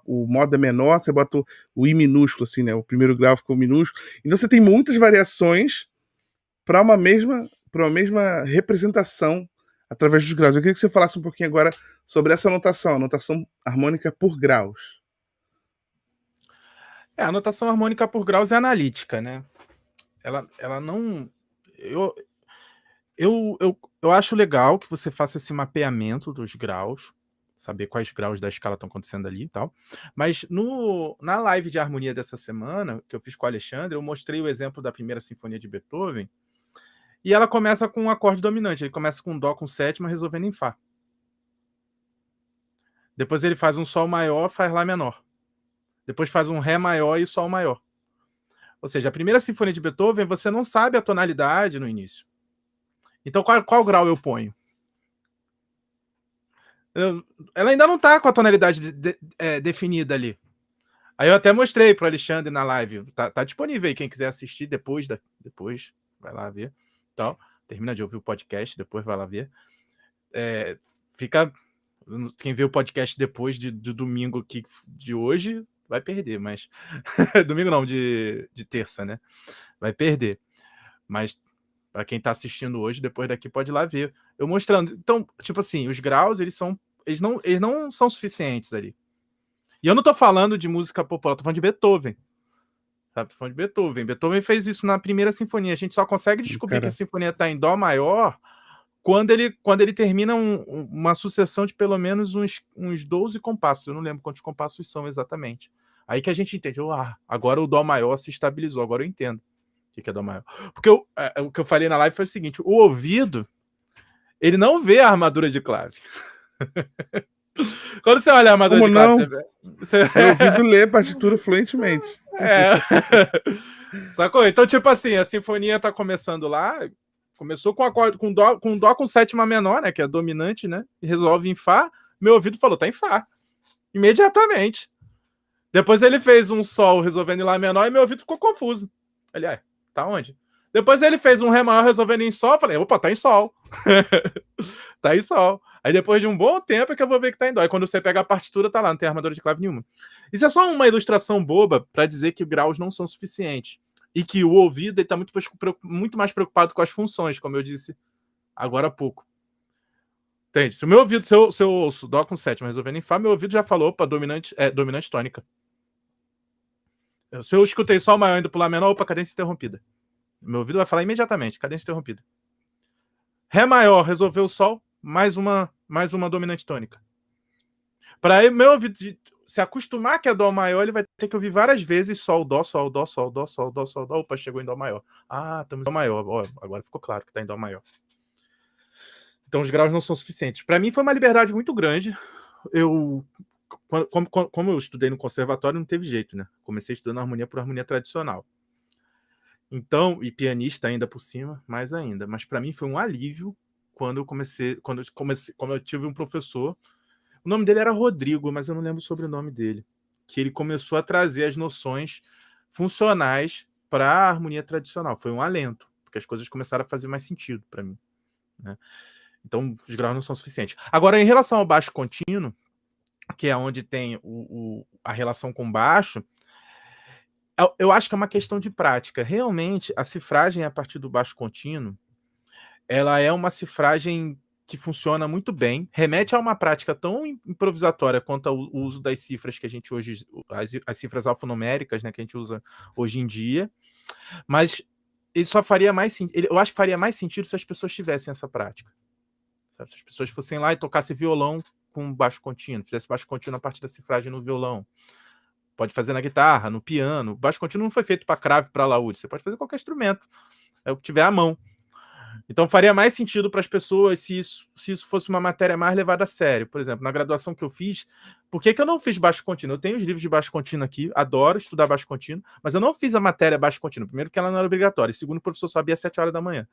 o modo é menor, você bota o I minúsculo, assim, né? O primeiro grau ficou minúsculo. Então você tem muitas variações para uma mesma representação através dos graus. Eu queria que você falasse um pouquinho agora sobre essa notação, a notação harmônica por graus. A notação harmônica por graus é analítica, né? Ela não... Eu acho legal que você faça esse mapeamento dos graus, saber quais graus da escala estão acontecendo ali e tal. Mas na live de harmonia dessa semana, que eu fiz com o Alexandre, eu mostrei o exemplo da primeira sinfonia de Beethoven, e ela começa com um acorde dominante. Ele começa com Dó com sétima, resolvendo em Fá. Depois ele faz um Sol maior, faz Lá menor. Depois faz um Ré maior e Sol maior. Ou seja, a primeira sinfonia de Beethoven, você não sabe a tonalidade no início. Então, qual grau eu ponho? Ela ainda não está com a tonalidade definida ali. Aí eu até mostrei para o Alexandre na live. Tá disponível aí, quem quiser assistir depois vai lá ver. Então, termina de ouvir o podcast, depois vai lá ver. Quem vê o podcast depois de domingo aqui de hoje vai perder, mas domingo não, de terça, né? Vai perder. Mas para quem está assistindo hoje, depois daqui pode ir lá ver. Eu mostrando. Então, tipo assim, os graus, eles não são suficientes ali. E eu não estou falando de música popular, estou falando de Beethoven. Sabe? Tô falando de Beethoven. Beethoven fez isso na primeira sinfonia. A gente só consegue descobrir que a sinfonia está em Dó maior quando ele termina uma sucessão de pelo menos uns 12 compassos. Eu não lembro quantos compassos são exatamente. Aí que a gente entende. Agora o Dó maior se estabilizou. Agora eu entendo o que é Dó maior. Porque o que eu falei na live foi o seguinte: o ouvido, ele não vê a armadura de clave. Quando você olha a armadura Como de clave, não? Meu ouvido lê partitura fluentemente. Sacou? Então, tipo assim, a sinfonia tá começando lá, começou com acorde com dó com sétima menor, né, que é dominante, né, e resolve em Fá. Meu ouvido falou, tá em Fá. Imediatamente. Depois ele fez um Sol resolvendo em Lá menor e meu ouvido ficou confuso. Ele, tá onde? Depois ele fez um Ré maior resolvendo em Sol, falei, opa, tá em Sol. Tá em Sol. Aí depois de um bom tempo é que eu vou ver que tá em Dó. Aí quando você pega a partitura, tá lá, não tem armadura de clave nenhuma. Isso é só uma ilustração boba para dizer que graus não são suficientes. E que o ouvido está muito mais preocupado com as funções, como eu disse agora há pouco. Entende? Se o meu ouvido, se eu ouço Dó com sétima resolvendo em Fá, meu ouvido já falou, opa, dominante tônica. Se eu escutei Sol maior indo pro Lá menor, opa, cadência interrompida. Meu ouvido vai falar imediatamente, cadência interrompida. Ré maior, resolveu o Sol, mais uma dominante tônica. Para meu ouvido se acostumar que é Dó maior, ele vai ter que ouvir várias vezes Sol, Dó, Sol, Dó, Sol, Dó, Sol, Dó, Sol, Dó. Opa, chegou em Dó maior. Estamos em Dó maior. Agora ficou claro que está em Dó maior. Então os graus não são suficientes. Para mim foi uma liberdade muito grande. Como eu estudei no conservatório, não teve jeito, né? Comecei estudando harmonia por harmonia tradicional. Então, e pianista ainda por cima, mais ainda. Mas para mim foi um alívio quando eu tive um professor. O nome dele era Rodrigo, mas eu não lembro o sobrenome dele. Que ele começou a trazer as noções funcionais para a harmonia tradicional. Foi um alento, porque as coisas começaram a fazer mais sentido para mim, né? Então, os graus não são suficientes. Agora, em relação ao baixo contínuo, que é onde tem a relação com baixo, eu acho que é uma questão de prática. Realmente, a cifragem a partir do baixo contínuo, ela é uma cifragem que funciona muito bem, remete a uma prática tão improvisatória quanto o uso das cifras que a gente hoje, as cifras alfanuméricas, né, que a gente usa hoje em dia, mas ele só faria mais sentido, eu acho que faria mais sentido se as pessoas tivessem essa prática. Se as pessoas fossem lá e tocassem violão com baixo contínuo, fizesse baixo contínuo a partir da cifragem no violão. Pode fazer na guitarra, no piano. Baixo contínuo não foi feito para cravo, para laúde. Você pode fazer qualquer instrumento. É o que tiver à mão. Então faria mais sentido para as pessoas se isso fosse uma matéria mais levada a sério. Por exemplo, na graduação que eu fiz, por que eu não fiz baixo contínuo? Eu tenho os livros de baixo contínuo aqui, adoro estudar baixo contínuo, mas eu não fiz a matéria baixo contínuo. Primeiro, que ela não era obrigatória. E segundo, o professor só abria às 7 horas da manhã.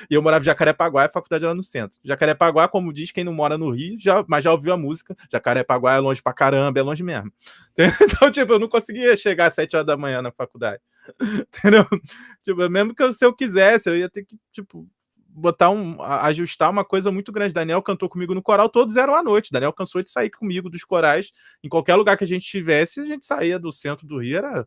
E eu morava em Jacarepaguá, e a faculdade era no centro. Jacarepaguá, como diz quem não mora no Rio, mas já ouviu a música. Jacarepaguá é longe pra caramba, é longe mesmo. Então, tipo, eu não conseguia chegar às 7 horas da manhã na faculdade. Entendeu? Tipo, mesmo que se eu quisesse, eu ia ter que, tipo, ajustar uma coisa muito grande. Daniel cantou comigo no coral, todos eram à noite. Daniel cansou de sair comigo dos corais. Em qualquer lugar que a gente estivesse, a gente saía do centro do Rio, era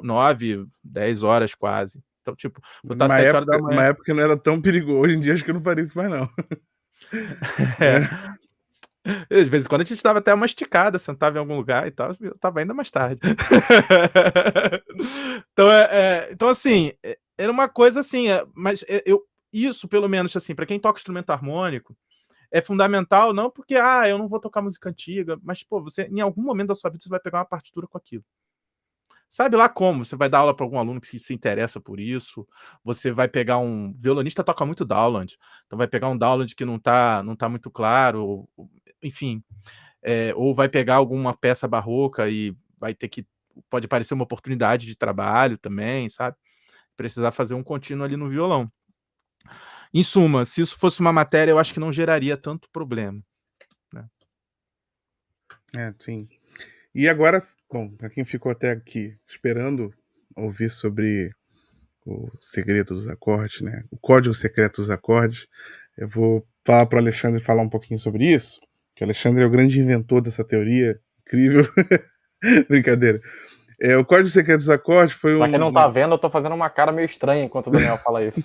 9, 10 horas quase. Então, tipo, botar 7 horas da manhã. Uma época não era tão perigoso. Hoje em dia acho que eu não faria isso mais, não. Às vezes, quando a gente dava até uma esticada, sentava em algum lugar e tal, eu tava ainda mais tarde. Então, assim, era uma coisa assim, mas isso, pelo menos, assim, para quem toca instrumento harmônico, é fundamental, não porque, eu não vou tocar música antiga, mas, pô, você, em algum momento da sua vida, você vai pegar uma partitura com aquilo. Sabe lá como? Você vai dar aula para algum aluno que se interessa por isso, você vai pegar um violonista, toca muito download, então vai pegar um download que não tá muito claro, enfim, ou vai pegar alguma peça barroca e pode parecer uma oportunidade de trabalho também, sabe? Precisar fazer um contínuo ali no violão. Em suma, se isso fosse uma matéria, eu acho que não geraria tanto problema, né? Sim. E agora, bom, para quem ficou até aqui esperando ouvir sobre o segredo dos acordes, né? O código secreto dos acordes, eu vou falar para o Alexandre falar um pouquinho sobre isso, que o Alexandre é o grande inventor dessa teoria incrível. Brincadeira. O código secreto dos acordes foi Pra quem não tá vendo, eu tô fazendo uma cara meio estranha enquanto o Daniel fala isso.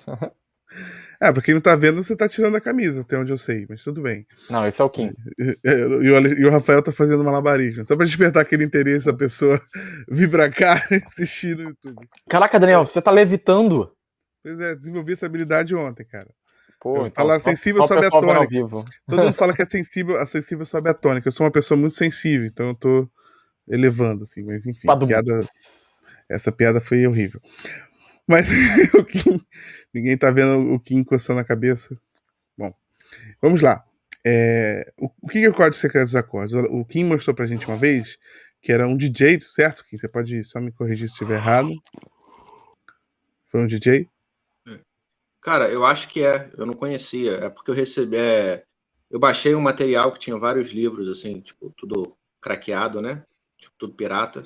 Pra quem não tá vendo, você tá tirando a camisa, até onde eu sei, mas tudo bem. Não, esse é o Kim. E o Rafael tá fazendo malabarismo. Só pra despertar aquele interesse da pessoa vir pra cá e assistir no YouTube. Caraca, Daniel, você tá levitando. Pois é, desenvolvi essa habilidade ontem, cara. Pô, então, falar sensível sobe a tônica. Todo mundo fala que é sensível, a sensível sobe a tônica. Eu sou uma pessoa muito sensível, então eu tô elevando, assim, mas enfim. Essa piada foi horrível. Mas o Kim, ninguém tá vendo o Kim coçando a cabeça. Bom, vamos lá. O que é o código secreto dos acordes? O Kim mostrou pra gente uma vez que era um DJ, certo, Kim? Você pode só me corrigir se estiver errado. Foi um DJ? Cara, eu acho que eu não conhecia. É porque eu recebi. Eu baixei um material que tinha vários livros, assim, tipo, tudo craqueado, né? Tipo, tudo pirata.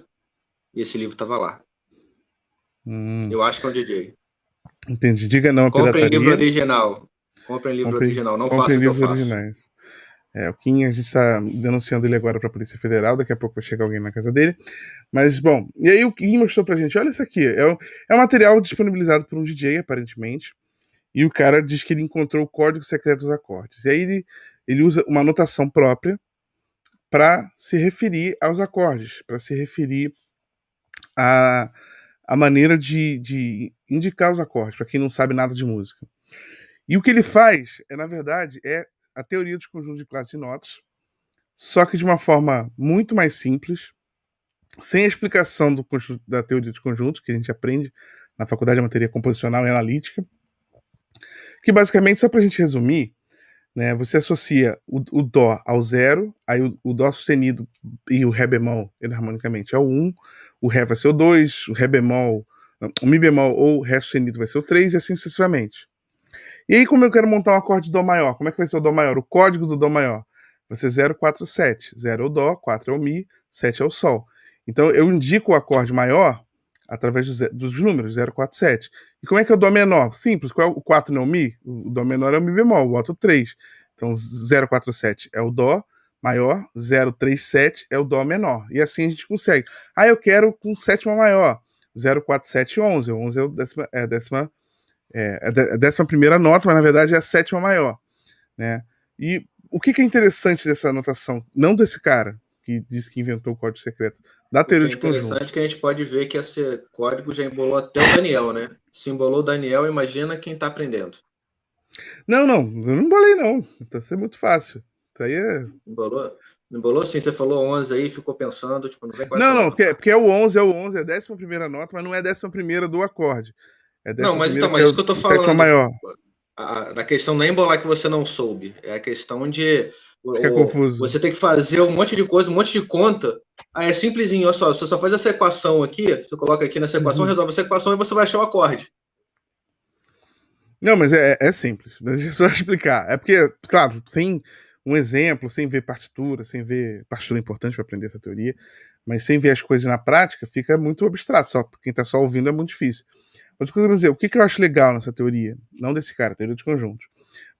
E esse livro tava lá. Eu acho que é um DJ. Entendi. Diga não a pirataria. pirataria. Comprem livro original. Comprem livro original. Não faça o que eu faço. Originais. O Kim, a gente tá denunciando ele agora pra Polícia Federal. Daqui a pouco vai chegar alguém na casa dele. Mas, bom, e aí o Kim mostrou pra gente, olha isso aqui. É um material disponibilizado por um DJ, aparentemente. E o cara diz que ele encontrou o código secreto dos acordes. E aí ele usa uma notação própria para se referir aos acordes, para se referir à maneira de indicar os acordes, para quem não sabe nada de música. E o que ele faz, na verdade, é a teoria dos conjuntos de classes de notas, só que de uma forma muito mais simples, sem a explicação da teoria dos conjuntos, que a gente aprende na faculdade de matéria composicional e analítica, que basicamente, só para a gente resumir, né, você associa o Dó ao 0, aí o Dó sustenido e o Ré bemol, harmonicamente, é o 1, o Ré vai ser o 2, o Ré bemol, o Mi bemol ou o Ré sustenido vai ser o 3, e assim sucessivamente. E aí, como eu quero montar um acorde de Dó maior, como é que vai ser o Dó maior? O código do Dó maior vai ser 0, 4, 7. 0 é o Dó, 4 é o Mi, 7 é o Sol. Então, eu indico o acorde maior através dos números, 0, 4, 7. E como é que é o Dó menor? Simples, qual é o 4 não é o Mi? O Dó menor é o Mi bemol, boto 3. Então, 0, 4, 7 é o Dó maior, 0, 3, 7 é o Dó menor. E assim a gente consegue. Eu quero com sétima maior. 0, 4, 7, 11. 11 é a 11ª nota, mas na verdade é a sétima maior, né? E o que é interessante dessa anotação, não desse cara que disse que inventou o código secreto, da teoria de conjunto. É interessante que a gente pode ver que esse código já embolou até o Daniel, né? Se embolou o Daniel, imagina quem tá aprendendo. Não, eu não embolei não, tá sendo muito fácil. Isso aí é... Embolou sim, você falou 11 aí, ficou pensando, tipo, não vem com essa. Não, porque é o 11, é a 11ª nota, mas não é a 11ª do acorde. Não, mas então, mas isso que eu tô falando. Maior. A questão não é embolar que você não soube, é a questão de confuso. Você tem que fazer um monte de coisa, um monte de conta. É simplesinho, olha só, você só faz essa equação aqui, você coloca aqui nessa equação, resolve essa equação e você vai achar o acorde. Não, mas é simples. Deixa eu só explicar. É porque, claro, sem um exemplo, sem ver partitura, sem ver partitura é importante para aprender essa teoria, mas sem ver as coisas na prática, fica muito abstrato. Só quem está só ouvindo é muito difícil. Mas o que eu quero dizer, o que eu acho legal nessa teoria, não desse cara, teoria de conjuntos,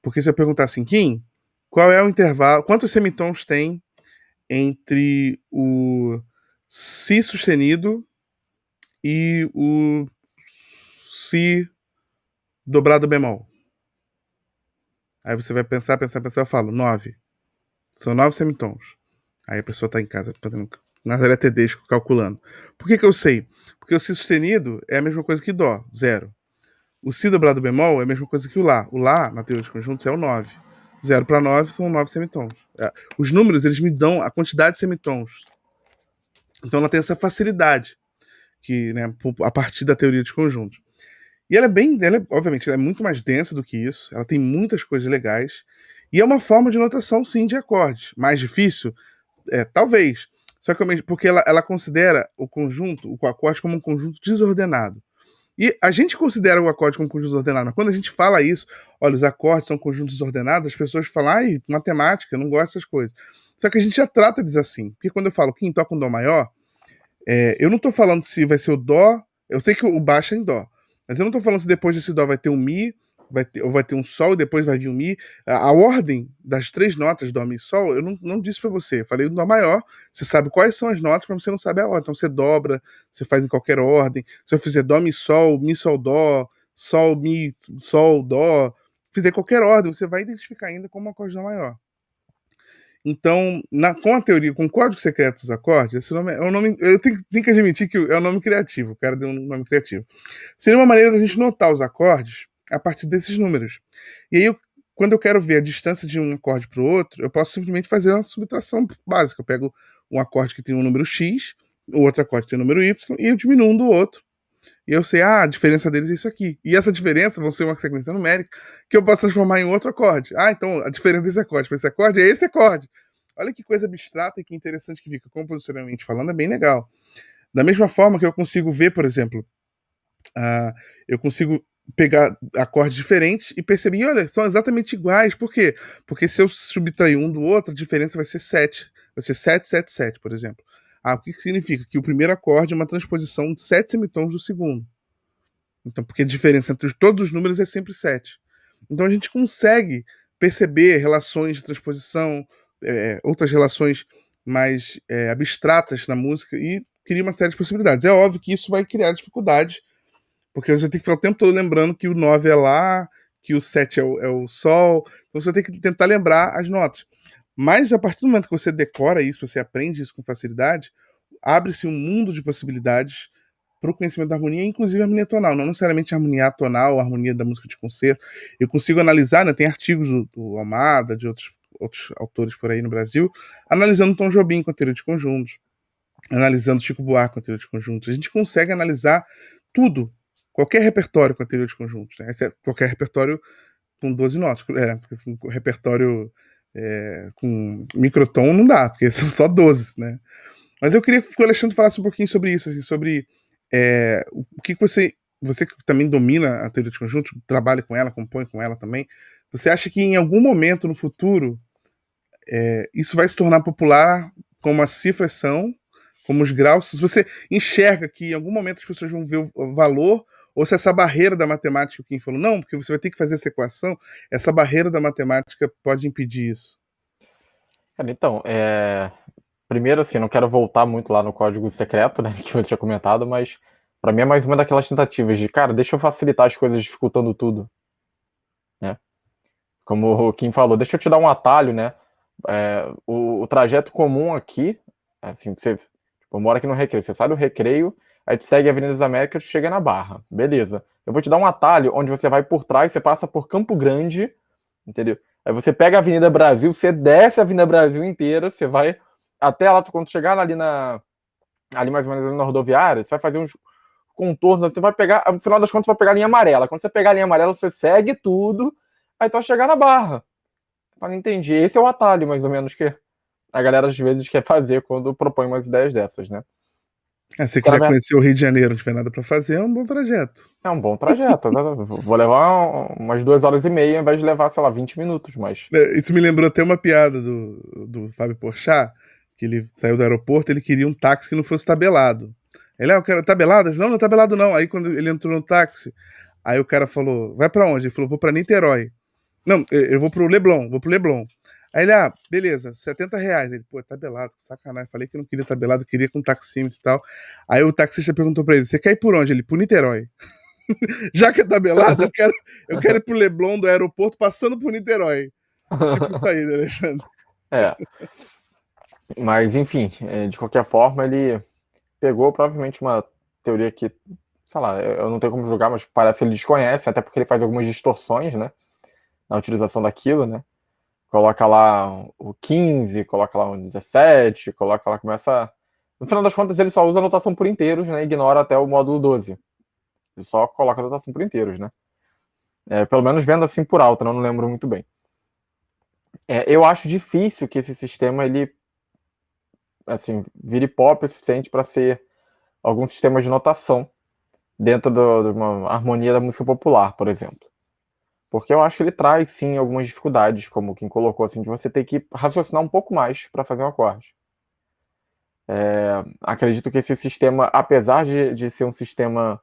porque se eu perguntar assim, Kim, qual é o intervalo, quantos semitons tem entre o Si sustenido e o Si dobrado bemol? Aí você vai pensar, eu falo, 9. São 9 semitons. Aí a pessoa tá em casa fazendo Nazaré Tedesco, calculando. Por que eu sei? Porque o Si sustenido é a mesma coisa que Dó, 0. O Si dobrado bemol é a mesma coisa que o Lá. O Lá, na teoria de conjuntos, é o 9. 0 para 9 são 9 semitons. Os números, eles me dão a quantidade de semitons. Então ela tem essa facilidade, que, né, a partir da teoria de conjuntos. E obviamente, ela é muito mais densa do que isso. Ela tem muitas coisas legais. E é uma forma de notação, sim, de acordes. Mais difícil? Talvez. Só que porque ela considera o acorde como um conjunto desordenado. E a gente considera o acorde como um conjunto desordenado, mas quando a gente fala isso, olha, os acordes são conjuntos desordenados, as pessoas falam, ai, matemática, eu não gosto dessas coisas. Só que a gente já trata eles assim. Porque quando eu falo Kim toca um Dó maior, eu não tô falando se vai ser o Dó. Eu sei que o baixo é em Dó. Mas eu não tô falando se depois desse Dó vai ter um Mi, ou vai ter um Sol e depois vai vir um Mi. A ordem das 3 notas Dó, Mi e Sol, eu não disse pra você. Eu falei do Dó maior. Você sabe quais são as notas, mas você não sabe a ordem. Então você dobra, você faz em qualquer ordem. Se eu fizer Dó, Mi, Sol, Dó, Sol, Mi, Sol, Dó, fizer qualquer ordem, você vai identificar ainda como um acorde Dó maior. Então, com a teoria, com o código secreto dos acordes, esse nome é um nome. Eu tenho que admitir que é um nome criativo. O cara deu um nome criativo. Seria uma maneira da gente notar os acordes a partir desses números. E aí, quando eu quero ver a distância de um acorde para o outro, eu posso simplesmente fazer uma subtração básica. Eu pego um acorde que tem um número X, o outro acorde que tem um número Y, e eu diminuo um do outro. E eu sei, a diferença deles é isso aqui. E essa diferença vai ser uma sequência numérica que eu posso transformar em outro acorde. Então a diferença desse acorde para esse acorde é esse acorde. Olha que coisa abstrata e que interessante que fica. Composicionalmente falando, é bem legal. Da mesma forma que eu consigo ver, por exemplo, eu consigo pegar acordes diferentes e perceber, olha, são exatamente iguais. Por quê? Porque se eu subtrair um do outro, a diferença vai ser 7. Vai ser 7, 7, 7, por exemplo. O que significa? Que o primeiro acorde é uma transposição de 7 semitons do segundo. Então, porque a diferença entre todos os números é sempre 7. Então a gente consegue perceber relações de transposição, outras relações mais abstratas na música e cria uma série de possibilidades. É óbvio que isso vai criar dificuldades, porque você tem que ficar o tempo todo lembrando que o 9 é Lá, que o 7 é o Sol. Então você tem que tentar lembrar as notas. Mas a partir do momento que você decora isso, você aprende isso com facilidade, abre-se um mundo de possibilidades para o conhecimento da harmonia, inclusive a harmonia tonal, não necessariamente a harmonia atonal, a harmonia da música de concerto. Eu consigo analisar, né, tem artigos do Almada, de outros autores por aí no Brasil, analisando Tom Jobim com a teoria de conjuntos, analisando Chico Buarque com a teoria de conjuntos. A gente consegue analisar tudo, qualquer repertório com a teoria de conjuntos, né? Qualquer repertório com 12 notas. Repertório com microtom não dá, porque são só 12, né? Mas eu queria que o Alexandre falasse um pouquinho sobre isso, assim, sobre o que você que também domina a teoria de conjunto, trabalha com ela, compõe com ela também, você acha que em algum momento no futuro isso vai se tornar popular como as cifras são, como os graus? Se você enxerga que em algum momento as pessoas vão ver o valor, ou se essa barreira da matemática, quem falou, não, porque você vai ter que fazer essa equação, essa barreira da matemática pode impedir isso? Cara, então, primeiro, assim, não quero voltar muito lá no código secreto, né, que você tinha comentado, mas para mim é mais uma daquelas tentativas de, cara, deixa eu facilitar as coisas dificultando tudo, né? Como o Kim falou, deixa eu te dar um atalho, né? O trajeto comum aqui, assim, você mora aqui no Recreio, você sai do Recreio, aí tu segue a Avenida das Américas, chega na Barra, beleza. Eu vou te dar um atalho onde você vai por trás, você passa por Campo Grande, entendeu? Aí você pega a Avenida Brasil, você desce a Avenida Brasil inteira, você vai até lá, quando chegar ali mais ou menos na rodoviária, você vai fazer uns contornos, você vai pegar, no final das contas, você vai pegar a linha amarela. Quando você pegar a linha amarela, você segue tudo, aí tu vai chegar na Barra. Não entendi. Esse é o atalho, mais ou menos, que a galera às vezes quer fazer quando propõe umas ideias dessas, né? Se você Que, na quiser verdade, conhecer o Rio de Janeiro, não tiver nada pra fazer, é um bom trajeto. é um bom trajeto. Vou levar umas 2 horas e meia, ao invés de levar, sei lá, 20 minutos, mas... Isso me lembrou até uma piada do Fábio Porchat, que ele saiu do aeroporto, ele queria um táxi que não fosse tabelado. Ele, eu quero tabelado? Não, não é tabelado não. Aí quando ele entrou no táxi, aí o cara falou, vai pra onde? Ele falou, vou pra Niterói. Não, eu vou pro Leblon, Aí ele, beleza, R$70. Ele, pô, tabelado, que sacanagem. Falei que eu não queria tabelado, eu queria com taxímetro e tal. Aí o taxista perguntou pra ele, você quer ir por onde? Ele, por Niterói. Já que é tabelado, eu quero ir pro Leblon do aeroporto passando por Niterói. Tipo isso aí, né, Alexandre? É. Mas, enfim, de qualquer forma, ele pegou provavelmente uma teoria que, sei lá, eu não tenho como julgar, mas parece que ele desconhece, até porque ele faz algumas distorções, né, na utilização daquilo, né? Coloca lá o 15, coloca lá o 17, coloca lá, começa... No final das contas, ele só usa a notação por inteiros, né? Ignora até o módulo 12. Ele só coloca a notação por inteiros, né? Pelo menos vendo assim por alto, né? Eu não lembro muito bem. Eu acho difícil que esse sistema, ele, assim, vire pop o suficiente para ser algum sistema de notação dentro de uma harmonia da música popular, por exemplo. Porque eu acho que ele traz, sim, algumas dificuldades, como quem colocou, assim, de você ter que raciocinar um pouco mais para fazer um acorde. Acredito que esse sistema, apesar de ser um sistema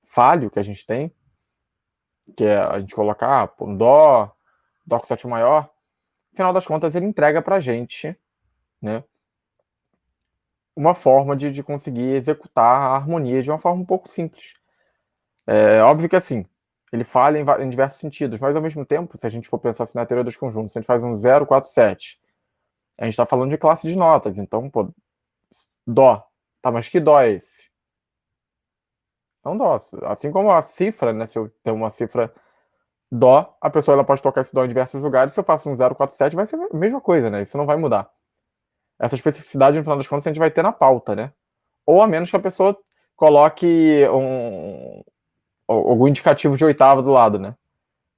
falho que a gente tem, que é a gente colocar um dó com sétima maior, no final das contas ele entrega pra gente, né, uma forma de conseguir executar a harmonia de uma forma um pouco simples. É óbvio que assim, ele falha em diversos sentidos, mas ao mesmo tempo, se a gente for pensar assim na teoria dos conjuntos, se a gente faz um 0, 4, 7, a gente está falando de classe de notas, então, pô, dó. Tá, mas que dó é esse? É um dó. Assim como a cifra, né, se eu tenho uma cifra dó, a pessoa ela pode tocar esse dó em diversos lugares, se eu faço um 0, 4, 7, vai ser a mesma coisa, né? Isso não vai mudar. Essa especificidade, no final das contas, a gente vai ter na pauta, né? Ou a menos que a pessoa coloque algum indicativo de oitava do lado, né?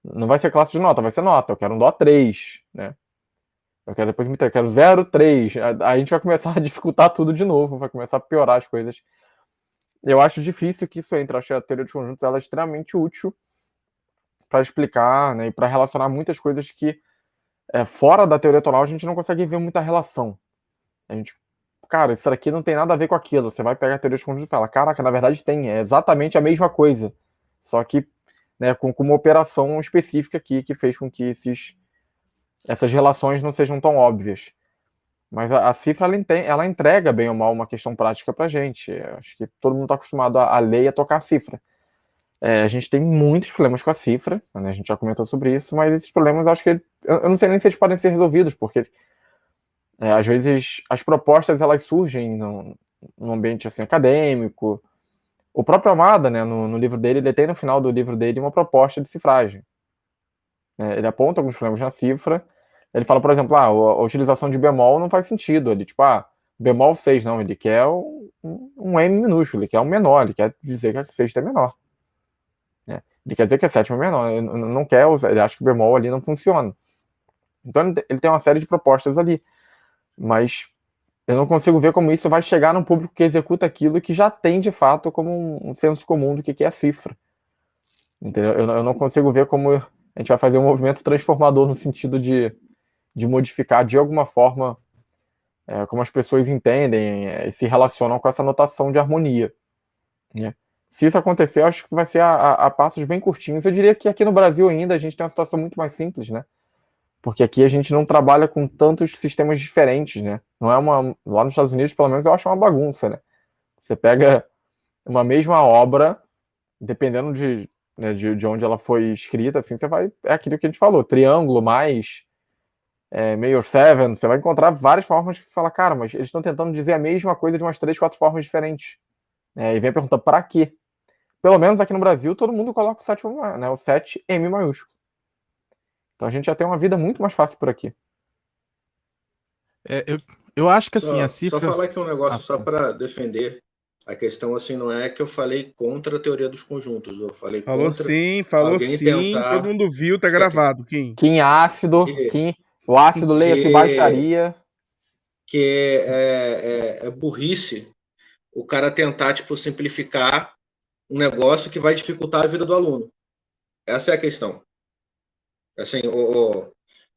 Não vai ser classe de nota, vai ser nota. Eu quero um dó 3, né? Eu quero depois eu quero 0, 3. Aí a gente vai começar a dificultar tudo de novo, vai começar a piorar as coisas. Eu acho difícil que isso entre. Eu acho que a teoria dos conjuntos ela é extremamente útil para explicar, né, e para relacionar muitas coisas que fora da teoria tonal a gente não consegue ver muita relação. A gente, cara, isso aqui não tem nada a ver com aquilo. Você vai pegar a teoria dos conjuntos e fala, caraca, na verdade tem, é exatamente a mesma coisa, só que, né, com uma operação específica aqui que fez com que essas relações não sejam tão óbvias. Mas a cifra ela entrega bem ou mal uma questão prática para a gente. Acho que todo mundo está acostumado a ler e a tocar a cifra. A gente tem muitos problemas com a cifra, né? A gente já comentou sobre isso, mas esses problemas eu acho que eu não sei nem se eles podem ser resolvidos, porque às vezes as propostas elas surgem num ambiente assim, acadêmico. O próprio Amada, né, no livro dele, ele tem no final do livro dele uma proposta de cifragem. Ele aponta alguns problemas na cifra. Ele fala, por exemplo, a utilização de bemol não faz sentido. Ele, tipo, bemol 6, não. Ele quer um M minúsculo, ele quer um menor, ele quer dizer que a sexta é menor. Ele quer dizer que a sétima é menor. Ele não quer usar, ele acha que o bemol ali não funciona. Então ele tem uma série de propostas ali. Mas eu não consigo ver como isso vai chegar num público que executa aquilo que já tem, de fato, como um senso comum do que é a cifra. Entendeu? Eu não consigo ver como a gente vai fazer um movimento transformador no sentido de modificar de alguma forma como as pessoas entendem e se relacionam com essa notação de harmonia. Né? Se isso acontecer, eu acho que vai ser a passos bem curtinhos. Eu diria que aqui no Brasil ainda a gente tem uma situação muito mais simples, né? Porque aqui a gente não trabalha com tantos sistemas diferentes, né? Não é lá nos Estados Unidos, pelo menos, eu acho uma bagunça, né? Você pega uma mesma obra, dependendo de onde ela foi escrita, assim, você vai... É aquilo que a gente falou, triângulo mais Major 7, você vai encontrar várias formas que você fala, cara, mas eles estão tentando dizer a mesma coisa de umas 3, 4 formas diferentes. E vem a pergunta, para quê? Pelo menos aqui no Brasil, todo mundo coloca o 7, né, o 7 M maiúsculo. Então a gente já tem uma vida muito mais fácil por aqui. Eu acho que assim, a Só cifra. falar aqui um negócio só para defender. A questão assim não é que eu falei contra a teoria dos conjuntos, eu falei Falou contra sim, alguém todo tentar mundo viu, tá só gravado, Kim. Kim ácido, o ácido leia-se baixaria. que é burrice o cara tentar, tipo, simplificar um negócio que vai dificultar a vida do aluno. Essa é a questão. Assim,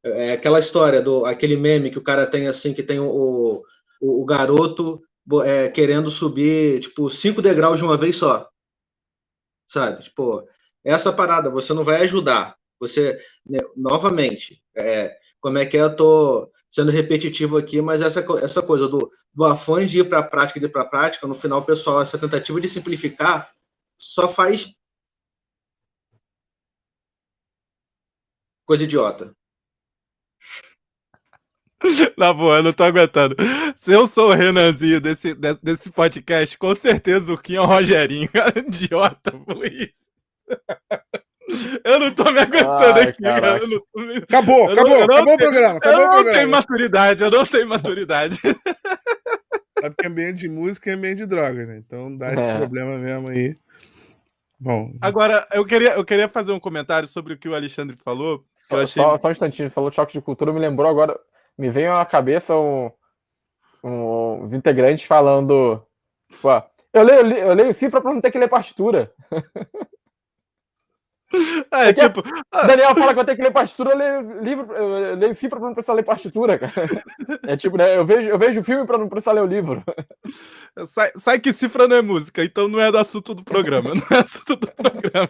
é aquela história aquele meme que o cara tem, assim, que tem o garoto querendo subir, tipo, 5 degraus de uma vez só. Sabe? Tipo, essa parada, você não vai ajudar. Você, né, novamente, como é que é? Eu tô sendo repetitivo aqui, mas essa coisa do afã de ir para a prática, no final, pessoal, essa tentativa de simplificar só faz coisa idiota. Na boa, eu não tô aguentando. Se eu sou o Renanzinho desse podcast, com certeza o Kim é o Rogerinho. Idiota por isso. Eu não tô me aguentando Ai, aqui, cara. caraca. Eu não tô me... Acabou o programa. Eu não tenho maturidade, eu não tenho maturidade. Sabe que ambiente de música é ambiente de drogas, né? Então dá esse problema mesmo aí. Bom. Agora, eu queria fazer um comentário sobre o que o Alexandre falou. Que eu achei... Só um instantinho, falou de choque de cultura, me lembrou agora, me veio à cabeça uns integrantes falando, tipo, eu leio cifra pra não ter que ler partitura. tipo... Daniel fala que eu tenho que ler partitura, eu leio cifra pra não precisar ler partitura, cara. É tipo, né, eu vejo o filme pra não precisar ler o livro. Sai que cifra não é música, então não é do assunto do programa. Não é assunto do programa.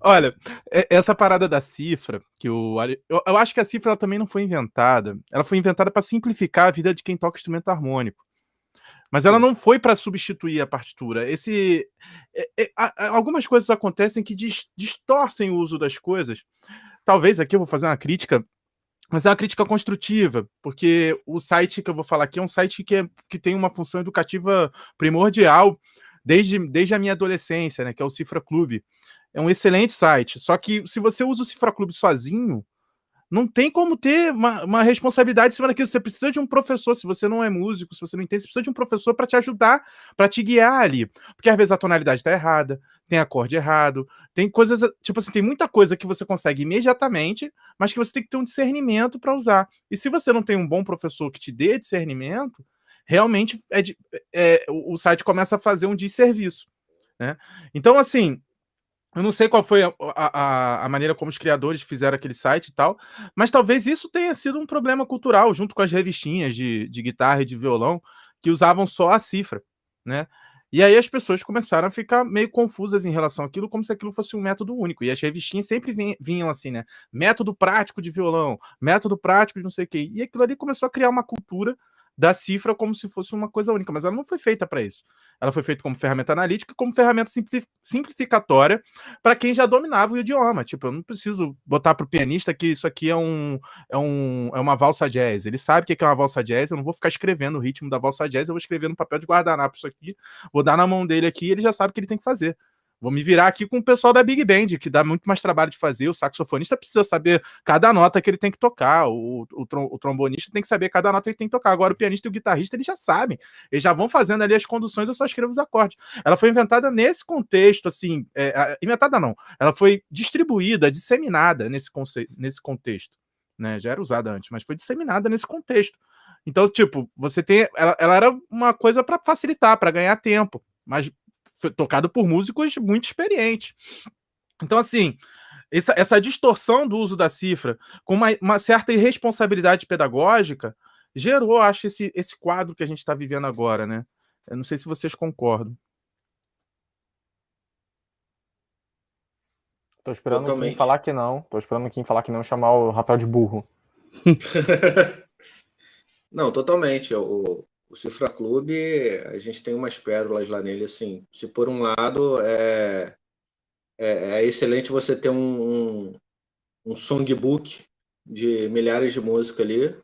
Olha, essa parada da cifra, que eu acho que a cifra ela também não foi inventada. Ela foi inventada para simplificar a vida de quem toca instrumento harmônico. Mas ela não foi para substituir a partitura. Algumas coisas acontecem que distorcem o uso das coisas. Talvez aqui eu vou fazer uma crítica, mas é uma crítica construtiva, porque o site que eu vou falar aqui é um site que tem uma função educativa primordial desde a minha adolescência, né, que é o Cifra Clube. É um excelente site, só que se você usa o Cifra Clube sozinho, não tem como ter uma responsabilidade em cima daquilo. Você precisa de um professor, se você não é músico, se você não entende, você precisa de um professor para te ajudar, para te guiar ali. Porque às vezes a tonalidade está errada, tem acorde errado, tem coisas, tipo assim, tem muita coisa que você consegue imediatamente, mas que você tem que ter um discernimento para usar. E se você não tem um bom professor que te dê discernimento, realmente o site começa a fazer um desserviço, né? Então, assim, eu não sei qual foi a maneira como os criadores fizeram aquele site e tal, mas talvez isso tenha sido um problema cultural, junto com as revistinhas de guitarra e de violão, que usavam só a cifra, né? E aí as pessoas começaram a ficar meio confusas em relação àquilo, como se aquilo fosse um método único. E as revistinhas sempre vinham assim, né? Método prático de violão, método prático de não sei o quê. E aquilo ali começou a criar uma cultura da cifra como se fosse uma coisa única, mas ela não foi feita para isso. Ela foi feita como ferramenta analítica, como ferramenta simplificatória para quem já dominava o idioma. Tipo, eu não preciso botar para o pianista que isso aqui é uma valsa jazz. Ele sabe o que é uma valsa jazz, eu não vou ficar escrevendo o ritmo da valsa jazz, eu vou escrever no papel de guardanapo isso aqui, vou dar na mão dele aqui e ele já sabe o que ele tem que fazer. Vou me virar aqui com o pessoal da Big Band, que dá muito mais trabalho de fazer. O saxofonista precisa saber cada nota que ele tem que tocar. O trombonista tem que saber cada nota que ele tem que tocar. Agora, o pianista e o guitarrista, eles já sabem. Eles já vão fazendo ali as conduções, eu só escrevo os acordes. Ela foi inventada nesse contexto, assim... inventada não. Ela foi distribuída, disseminada nesse contexto. Né? Já era usada antes, mas foi disseminada nesse contexto. Então, tipo, você tem... Ela era uma coisa para facilitar, para ganhar tempo. Mas... tocado por músicos muito experientes. Então, assim, essa distorção do uso da cifra com uma certa irresponsabilidade pedagógica gerou, acho, esse quadro que a gente está vivendo agora, né? Eu não sei se vocês concordam. Tô esperando o Kim falar que não. Tô esperando o Kim falar que não e chamar o Rafael de burro. Não, totalmente. O Cifra Clube, a gente tem umas pérolas lá nele, assim. Se por um lado é excelente você ter um songbook de milhares de músicas ali.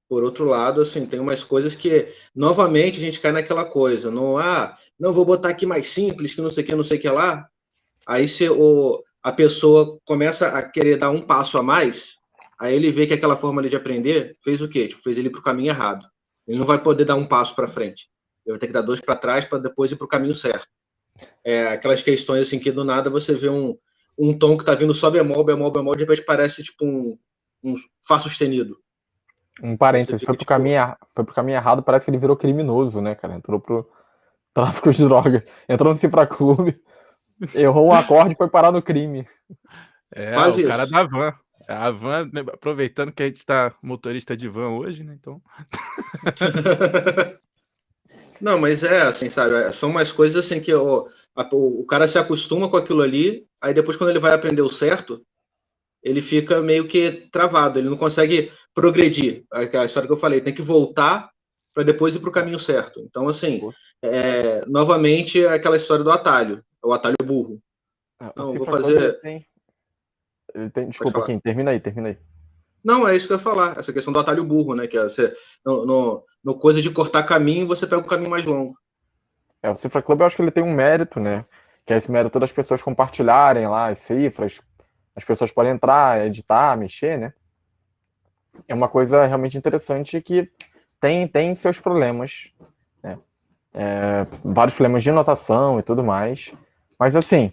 Por outro lado, assim, tem umas coisas que, novamente, a gente cai naquela coisa. Não vou botar aqui mais simples, que não sei o que lá. Aí se a pessoa começa a querer dar um passo a mais, aí ele vê que aquela forma ali de aprender fez o quê? Tipo, fez ele para o caminho errado. Ele não vai poder dar um passo para frente. Ele vai ter que dar 2 para trás para depois ir para o caminho certo. Aquelas questões assim que do nada você vê um tom que está vindo só bemol, bemol, bemol, de repente parece tipo um Fá sustenido. Um parênteses, Você foi fica, pro caminho errado, parece que ele virou criminoso, né, cara? Entrou pro tráfico de drogas. Entrou no Cifra Clube, errou um acorde e foi parar no crime. quase O cara isso. da van. A van, né, aproveitando que a gente tá motorista de van hoje, né? Então. Não, mas é assim, sabe? São umas coisas assim que o cara se acostuma com aquilo ali, aí depois quando ele vai aprender o certo, ele fica meio que travado, ele não consegue progredir. Aquela história que eu falei, tem que voltar para depois ir para o caminho certo. Então, assim, novamente, é aquela história do atalho, o atalho burro. O Não, vou Cifra Club, fazer. ele tem. Pode Desculpa, falar. Kim, termina aí. Não, é isso que eu ia falar, essa questão do atalho burro, né? Que é você, no coisa de cortar caminho, você pega o caminho mais longo. O Cifra Club, eu acho que ele tem um mérito, né? Que é esse mérito das pessoas compartilharem lá as cifras, as pessoas podem entrar, editar, mexer, né? É uma coisa realmente interessante que tem seus problemas, né? Vários problemas de notação e tudo mais. Mas, assim,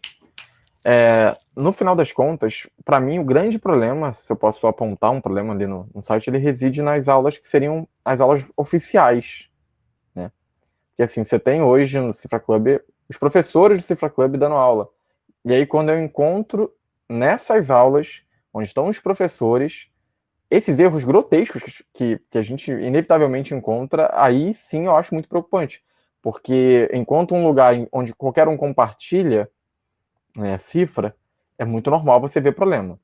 no final das contas, para mim, o grande problema, se eu posso apontar um problema ali no site, ele reside nas aulas que seriam as aulas oficiais, né? Porque, assim, você tem hoje no Cifra Club os professores do Cifra Club dando aula. E aí, quando eu encontro nessas aulas, onde estão os professores, esses erros grotescos que a gente inevitavelmente encontra, aí sim eu acho muito preocupante. Porque enquanto um lugar onde qualquer um compartilha cifra, é muito normal você ver problema.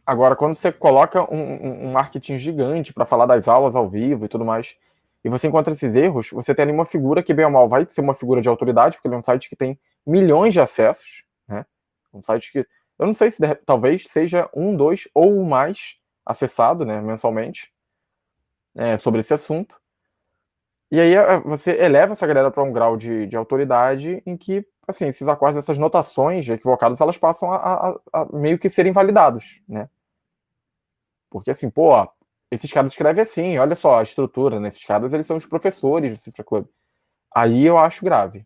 Agora, quando você coloca um marketing gigante para falar das aulas ao vivo e tudo mais, e você encontra esses erros, você tem ali uma figura que, bem ou mal, vai ser uma figura de autoridade, porque ele é um site que tem milhões de acessos, né? Um site que, eu não sei se talvez seja 1, 2 ou mais acessado, né, mensalmente, sobre esse assunto. E aí você eleva essa galera para um grau de autoridade em que, assim, esses acordes, essas notações equivocadas, elas passam a meio que serem validados, né? Porque, assim, esses caras escrevem assim, olha só a estrutura, né? Esses caras, eles são os professores do Cifra Club. Aí eu acho grave.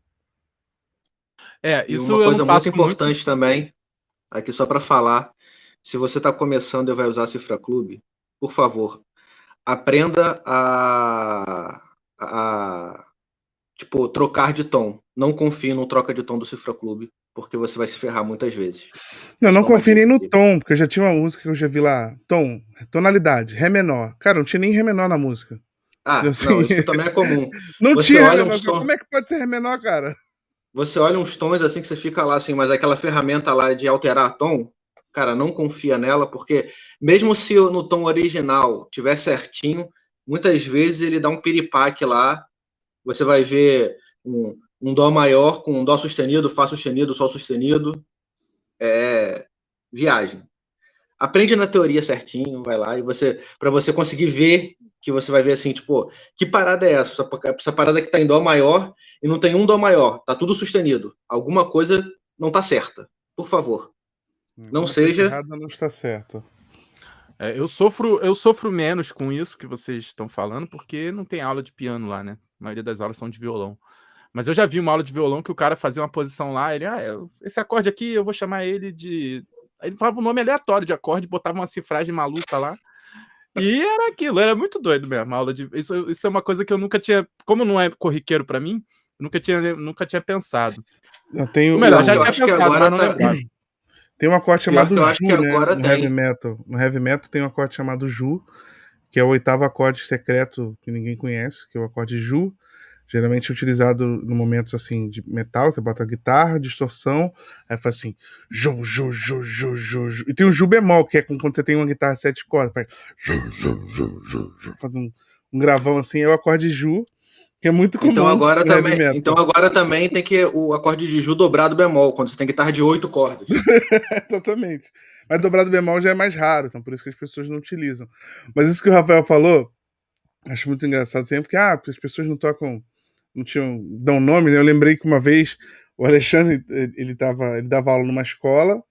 E Isso uma eu não coisa muito passo importante também, aqui só para falar, se você está começando e vai usar Cifra Club, por favor, aprenda a tipo, trocar de tom. Não confie no troca de tom do Cifra Club, porque você vai se ferrar muitas vezes. Não Só uma confio nem dica no aqui. tom, porque eu já tinha uma música que eu já vi lá. Tom, tonalidade, Ré menor. Cara, não tinha nem Ré menor na música. Não, Assim, isso também é comum. não Você tinha Ré olha menor. uns tons, Como é que pode ser Ré menor, cara? você olha uns tons assim que você fica lá assim, mas aquela ferramenta lá de alterar tom, cara, não confia nela, porque mesmo se no tom original tiver certinho, muitas vezes ele dá um piripaque lá. Você vai ver um dó maior com um dó sustenido, fá sustenido, sol sustenido. É viagem. Aprende na teoria certinho, vai lá, e para você conseguir ver, que você vai ver assim, tipo, que parada é essa? Essa parada que tá em dó maior e não tem um dó maior, tá tudo sustenido. Alguma coisa não tá certa. Por favor, não Alguma coisa seja. errada não está certa. Eu sofro menos com isso que vocês estão falando, porque não tem aula de piano lá, né? A maioria das aulas são de violão. Mas eu já vi uma aula de violão que o cara fazia uma posição lá, ele, esse acorde aqui eu vou chamar ele de... Aí ele falava um nome aleatório de acorde, botava uma cifragem maluca lá, e era aquilo, era muito doido mesmo a aula de... Isso é uma coisa que eu nunca tinha... Como não é corriqueiro pra mim, eu nunca tinha pensado. Eu tenho Ou melhor, já Eu tinha acho que pensado, mas agora não tá. lembrava. Tem um acorde Pior chamado que eu acho que Ju, né? agora No heavy tem. metal. No heavy metal tem um acorde chamado Ju, que é o oitavo acorde secreto que ninguém conhece, que é o acorde Ju. Geralmente utilizado no momentos assim de metal, você bota a guitarra, distorção, aí faz assim, Ju, Ju, Ju, Ju, Ju, Ju. E tem o Ju bemol, que é quando você tem uma guitarra 7 cordas, faz Ju, Ju, Ju, Ju, Ju. Faz um gravão assim, é o acorde Ju, que é muito Então comum no heavy metal. agora também tem que o acorde de Ju dobrado bemol, quando você tem guitarra de 8 cordas. Exatamente. Mas dobrado bemol já é mais raro, então por isso que as pessoas não utilizam. Mas isso que o Rafael falou, acho muito engraçado sempre, que as pessoas não tocam, não dão nome, né? Eu lembrei que uma vez o Alexandre, ele dava aula numa escola,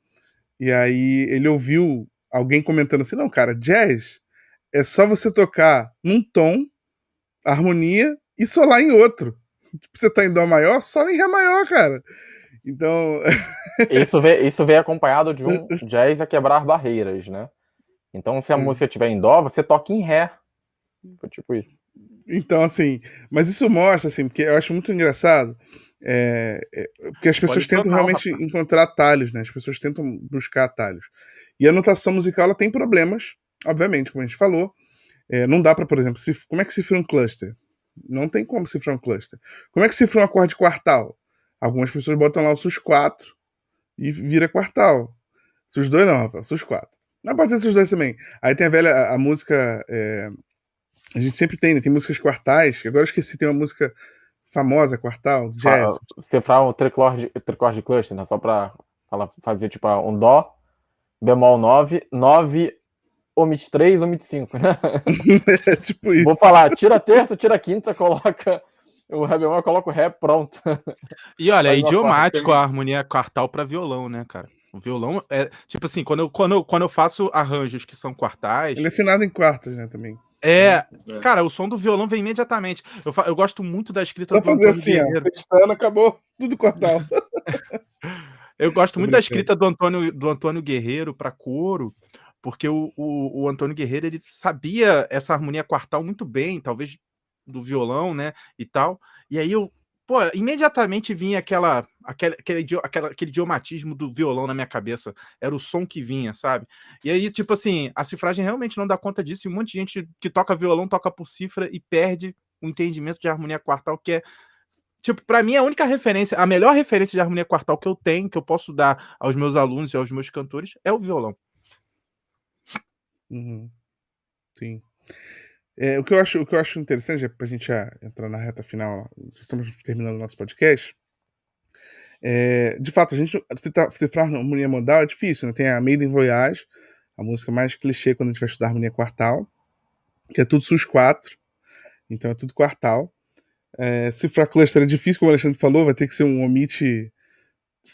e aí ele ouviu alguém comentando assim, não, cara, jazz é só você tocar num tom, harmonia, e solar em outro. Tipo, você tá em dó maior, sola em ré maior, cara. Então... Isso vem acompanhado de um jazz a quebrar barreiras, né? Então, se a música estiver em dó, você toca em ré. Foi tipo isso. Então, assim, mas isso mostra, assim, porque eu acho muito engraçado, porque as pessoas tentam Poligonal, realmente rapaz. encontrar atalhos, né? As pessoas tentam buscar atalhos. E a notação musical, ela tem problemas, obviamente, como a gente falou. Não dá para, por exemplo, como é que cifra um cluster? Não tem como cifrar um cluster. Como é que cifra um acorde quartal? Algumas pessoas botam lá o sus4 e vira quartal. Sus2 não, Rafael, sus4. Não pode ser sus2 também. Aí tem a velha, a música... a gente sempre tem, né? Tem músicas quartais. Agora eu esqueci, tem uma música famosa, quartal, jazz. Cifrar um tricorde cluster, né? Só pra fazer tipo um Dó, bemol 9, 9, omite 3, omite 5, né? É tipo isso. Vou falar, tira a terça, tira a quinta, coloca o Ré bemol, coloca o Ré, pronto. E olha, é Faz uma idiomático a harmonia quartal para violão, né, cara? O violão é. Tipo assim, quando eu faço arranjos que são quartais. Ele é afinado em quartas, né, também. É. É. Cara, o som do violão vem imediatamente. Eu gosto muito da escrita Só do fazer Antônio assim, ó. Guerreiro. Testando, acabou tudo quartal. Eu gosto Tô muito da brincando. escrita do Antônio Guerreiro para coro, porque o Antônio Guerreiro ele sabia essa harmonia quartal muito bem, talvez do violão, né, e tal. E aí pô, imediatamente vinha aquele idiomatismo do violão na minha cabeça. Era o som que vinha, sabe? E aí, tipo assim, a cifragem realmente não dá conta disso. E um monte de gente que toca violão toca por cifra e perde o entendimento de harmonia quartal, que é. Tipo, pra mim, a única referência, a melhor referência de harmonia quartal que eu tenho, que eu posso dar aos meus alunos e aos meus cantores, é o violão. Uhum. Sim. O que eu acho interessante, pra gente já entrar na reta final, estamos terminando o nosso podcast. De fato, a gente cifrar harmonia modal é difícil, né? Tem a Maiden Voyage, a música mais clichê quando a gente vai estudar harmonia quartal, que é tudo sus4, então é tudo quartal. Cifrar cluster é difícil, como o Alexandre falou, vai ter que ser um omite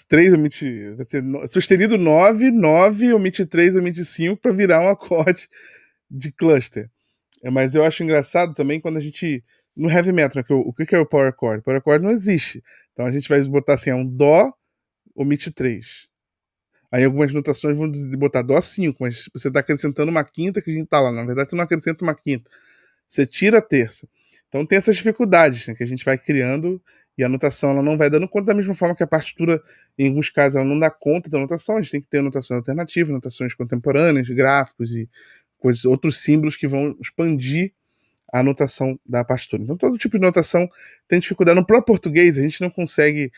3, omite. Vai ser sustenido 9, 9, omite 3, omite 5 para virar um acorde de cluster. Mas eu acho engraçado também quando a gente. No heavy metal, né, o que é o power chord? Power chord não existe. Então a gente vai botar assim: um Dó, omite 3. Aí algumas notações vão botar Dó 5, mas você está acrescentando uma quinta que a gente tá lá. Na verdade, você não acrescenta uma quinta. Você tira a terça. Então tem essas dificuldades, né, que a gente vai criando e a notação ela não vai dando conta da mesma forma que a partitura, em alguns casos, ela não dá conta da notação. A gente tem que ter notações alternativas, notações contemporâneas, gráficos e coisas, outros símbolos que vão expandir a notação da partitura. Então todo tipo de notação tem dificuldade. No próprio português a gente não consegue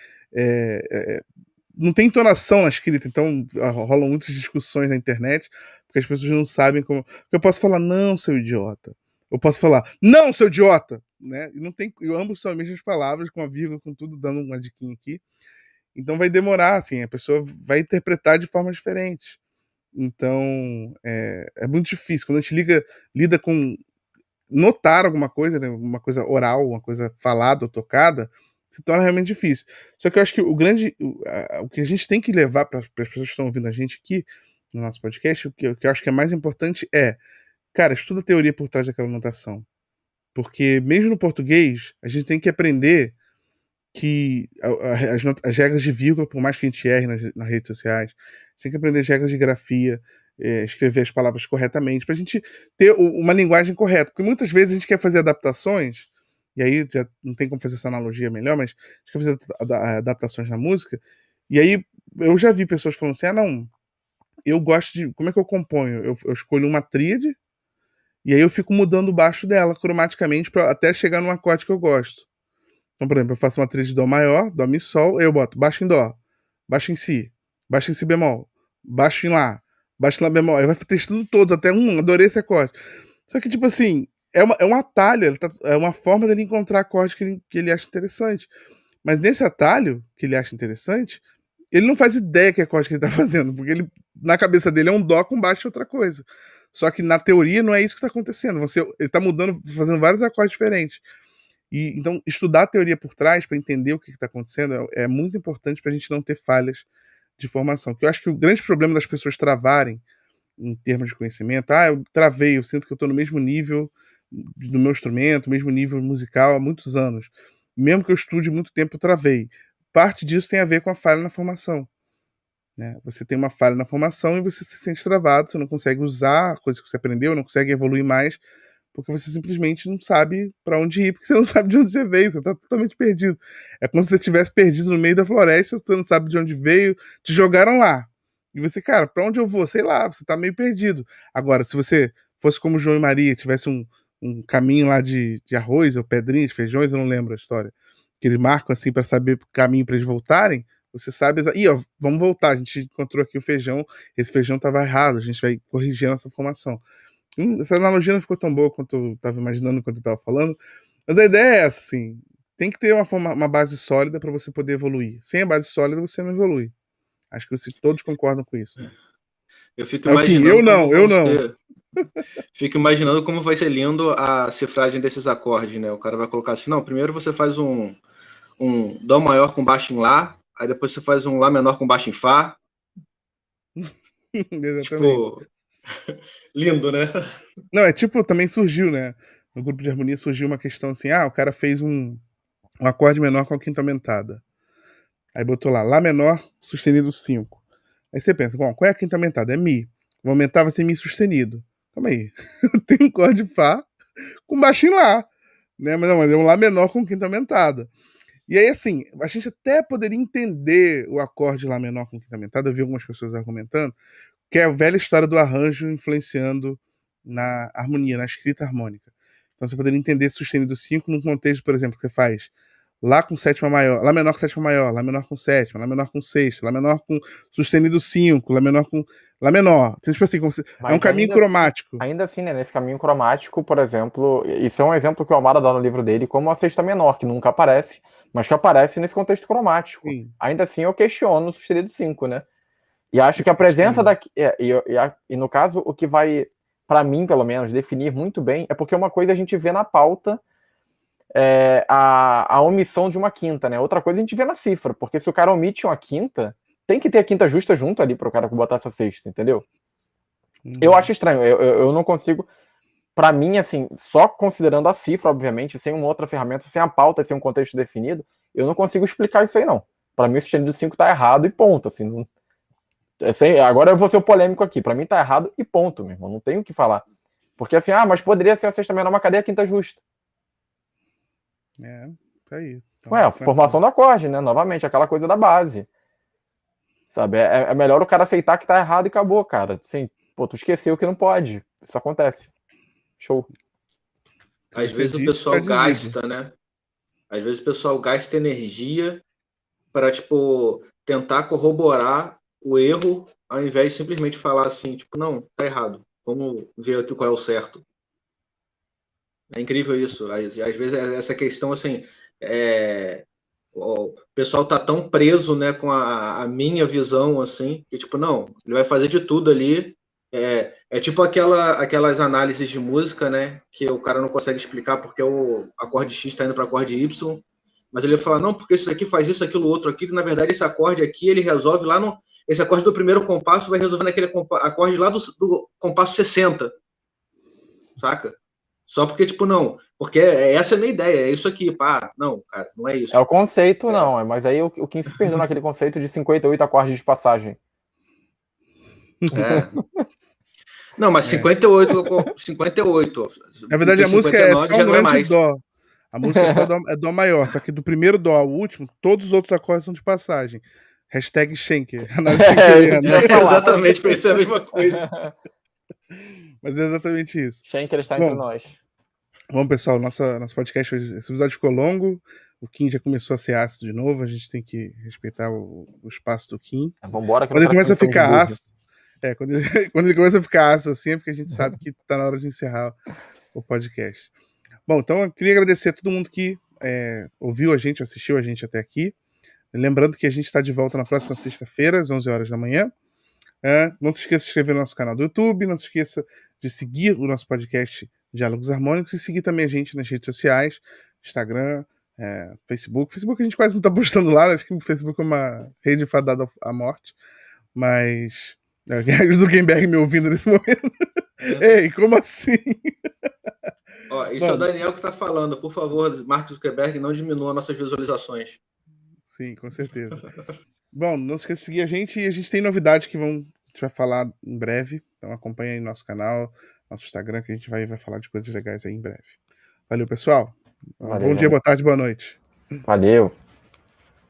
não tem entonação na escrita, então rolam muitas discussões na internet, porque as pessoas não sabem como. Eu posso falar, não, seu idiota. Eu posso falar, não, seu idiota! Né? E não tem, ambos são as mesmas palavras, com a vírgula, com tudo, dando uma diquinha aqui. Então vai demorar, assim, a pessoa vai interpretar de forma diferente. Então é muito difícil. Quando a gente lida com notar alguma coisa, né, uma coisa oral, uma coisa falada ou tocada, se torna realmente difícil. Só que eu acho que o que a gente tem que levar para as pessoas que estão ouvindo a gente aqui no nosso podcast, o que eu acho que é mais importante cara, estuda a teoria por trás daquela notação. Porque mesmo no português, a gente tem que aprender que as regras de vírgula, por mais que a gente erre nas redes sociais, a gente tem que aprender as regras de grafia, escrever as palavras corretamente, pra gente ter uma linguagem correta. Porque muitas vezes a gente quer fazer adaptações, e aí já não tem como fazer essa analogia melhor, mas a gente quer fazer adaptações na música, e aí eu já vi pessoas falando assim, não, eu gosto de... Como é que eu componho? Eu escolho uma tríade, e aí eu fico mudando o baixo dela cromaticamente até chegar num acorde que eu gosto. Então, por exemplo, eu faço uma tríade de Dó maior, Dó, Mi, Sol, aí eu boto baixo em Dó, baixo em Si, baixo em Si bemol, baixo em Lá, baixo em Lá bemol. Aí vai testando todos, até adorei esse acorde. Só que, tipo assim, é um atalho, é uma forma dele encontrar acordes que ele acha interessante. Mas nesse atalho, que ele acha interessante, ele não faz ideia que acorde que ele tá fazendo, porque na cabeça dele é um Dó com baixo e outra coisa. Só que na teoria não é isso que está acontecendo. Ele tá mudando, fazendo vários acordes diferentes. E então estudar a teoria por trás para entender o que está acontecendo é muito importante para a gente não ter falhas de formação. Que eu acho que o grande problema das pessoas travarem em termos de conhecimento, eu travei, eu sinto que eu estou no mesmo nível do meu instrumento, mesmo nível musical há muitos anos. Mesmo que eu estude muito tempo, eu travei. Parte disso tem a ver com a falha na formação. Né? Você tem uma falha na formação e você se sente travado, você não consegue usar a coisa que você aprendeu, não consegue evoluir mais, porque você simplesmente não sabe pra onde ir, porque você não sabe de onde você veio, você tá totalmente perdido. É como se você tivesse perdido no meio da floresta, você não sabe de onde veio, te jogaram lá. E você, cara, pra onde eu vou? Sei lá, você tá meio perdido. Agora, se você fosse como João e Maria, tivesse um caminho lá de arroz ou pedrinhas, feijões, eu não lembro a história, que eles marcam assim pra saber o caminho pra eles voltarem, você sabe. Ih, ó, vamos voltar, a gente encontrou aqui o feijão, esse feijão tava errado, a gente vai corrigir a nossa formação. Essa analogia não ficou tão boa quanto eu tava imaginando enquanto eu tava falando, mas a ideia é essa, assim, tem que ter uma base sólida pra você poder evoluir. Sem a base sólida, você não evolui. Acho que todos concordam com isso, né? Eu fico É o Kim, imaginando como eu vão não. ser. Fico imaginando como vai ser lindo a cifragem desses acordes, né? O cara vai colocar assim, não, primeiro você faz um Dó maior com baixo em Lá, aí depois você faz um Lá menor com baixo em Fá. Exatamente. Tipo, lindo, né? Não, é tipo, também surgiu, né? No grupo de harmonia surgiu uma questão assim, o cara fez um acorde menor com a quinta aumentada. Aí botou lá, Lá menor, sustenido 5. Aí você pensa, bom, qual é a quinta aumentada? É Mi. Vou aumentar, vai ser Mi sustenido. Calma aí. Tem um acorde Fá com baixo em Lá. Né? Mas não, mas é um Lá menor com quinta aumentada. E aí, assim, a gente até poderia entender o acorde Lá menor com quinta aumentada, eu vi algumas pessoas argumentando, que é a velha história do arranjo influenciando na harmonia, na escrita harmônica. Então você poderia entender sustenido 5 num contexto, por exemplo, que você faz Lá com sétima maior, Lá menor com sétima maior, Lá menor com sétima, Lá menor com sexta, Lá menor com sustenido 5, Lá menor com Lá menor. Então, tipo assim, é um caminho cromático. Ainda assim, né, nesse caminho cromático, por exemplo, isso é um exemplo que o Almada dá no livro dele, como a sexta menor, que nunca aparece, mas que aparece nesse contexto cromático. Sim. Ainda assim, eu questiono o sustenido 5, né? E acho que a presença daqui. E no caso, o que vai, para mim, pelo menos, definir muito bem é porque uma coisa a gente vê na pauta a omissão de uma quinta, né? Outra coisa a gente vê na cifra, porque se o cara omite uma quinta, tem que ter a quinta justa junto ali para o cara botar essa sexta, entendeu? Eu acho estranho, eu não consigo. Para mim, assim, só considerando a cifra, obviamente, sem uma outra ferramenta, sem a pauta, sem um contexto definido, eu não consigo explicar isso aí, não. Para mim, o sustenido 5 tá errado e ponto, assim, não. Agora eu vou ser o polêmico aqui. Pra mim tá errado e ponto, meu irmão. Não tenho o que falar. Porque assim, mas poderia ser a sexta menor, mas cadê a quinta justa? Tá aí. Então, Ué, a formação do acorde, né? Novamente, aquela coisa da base. Sabe? É melhor o cara aceitar que tá errado e acabou, cara. Assim, pô, tu esqueceu que não pode. Isso acontece. Show. Às vezes o pessoal gasta, né? Às vezes o pessoal gasta energia para, tipo, tentar corroborar o erro, ao invés de simplesmente falar assim, tipo, não, tá errado. Vamos ver aqui qual é o certo. É incrível isso. Às vezes essa questão, assim, o pessoal tá tão preso, né, com a minha visão, assim, que, tipo, não, ele vai fazer de tudo ali. É tipo aquelas análises de música, né, que o cara não consegue explicar porque o acorde X está indo para acorde Y, mas ele fala, não, porque isso aqui faz isso, aquilo, outro, aquilo, na verdade esse acorde aqui, ele resolve lá no... Esse acorde do primeiro compasso vai resolver naquele acorde lá do compasso 60, saca? Só porque, tipo, não, porque essa é a minha ideia, é isso aqui, pá, não, cara, não é isso. É o conceito, não, mas aí o Kim se perdeu naquele conceito de 58 acordes de passagem. Não, mas 58. Na verdade, a música é só um grande dó. A música é dó maior, só que do primeiro dó ao último, todos os outros acordes são de passagem. Hashtag Schenker. Exatamente, pensei a mesma coisa. Mas é exatamente isso. Schenker está entre nós. Bom, pessoal, nosso podcast hoje, esse episódio ficou longo. O Kim já começou a ser ácido de novo. A gente tem que respeitar o espaço do Kim. Vambora, que quando ele começa a ficar ácido. Quando ele começa a ficar ácido assim, é porque a gente sabe que tá na hora de encerrar o podcast. Bom, então eu queria agradecer a todo mundo que ouviu a gente, assistiu a gente até aqui. Lembrando que a gente está de volta na próxima sexta-feira, às 11 horas da manhã. Não se esqueça de se inscrever no nosso canal do YouTube, não se esqueça de seguir o nosso podcast Diálogos Harmônicos e seguir também a gente nas redes sociais, Instagram, Facebook. Facebook a gente quase não tá postando lá, acho que o Facebook é uma rede fadada à morte, mas o Zuckerberg me ouvindo nesse momento. Ei, como assim? Isso é o Daniel que tá falando. Por favor, Mark Zuckerberg, não diminua nossas visualizações. Sim, com certeza. Bom, não se esqueça de seguir a gente e a gente tem novidades que a gente vai falar em breve, então acompanha aí nosso canal, nosso Instagram, que a gente vai falar de coisas legais aí em breve. Valeu, pessoal. Valeu, Bom dia, gente. boa tarde, boa noite. Valeu.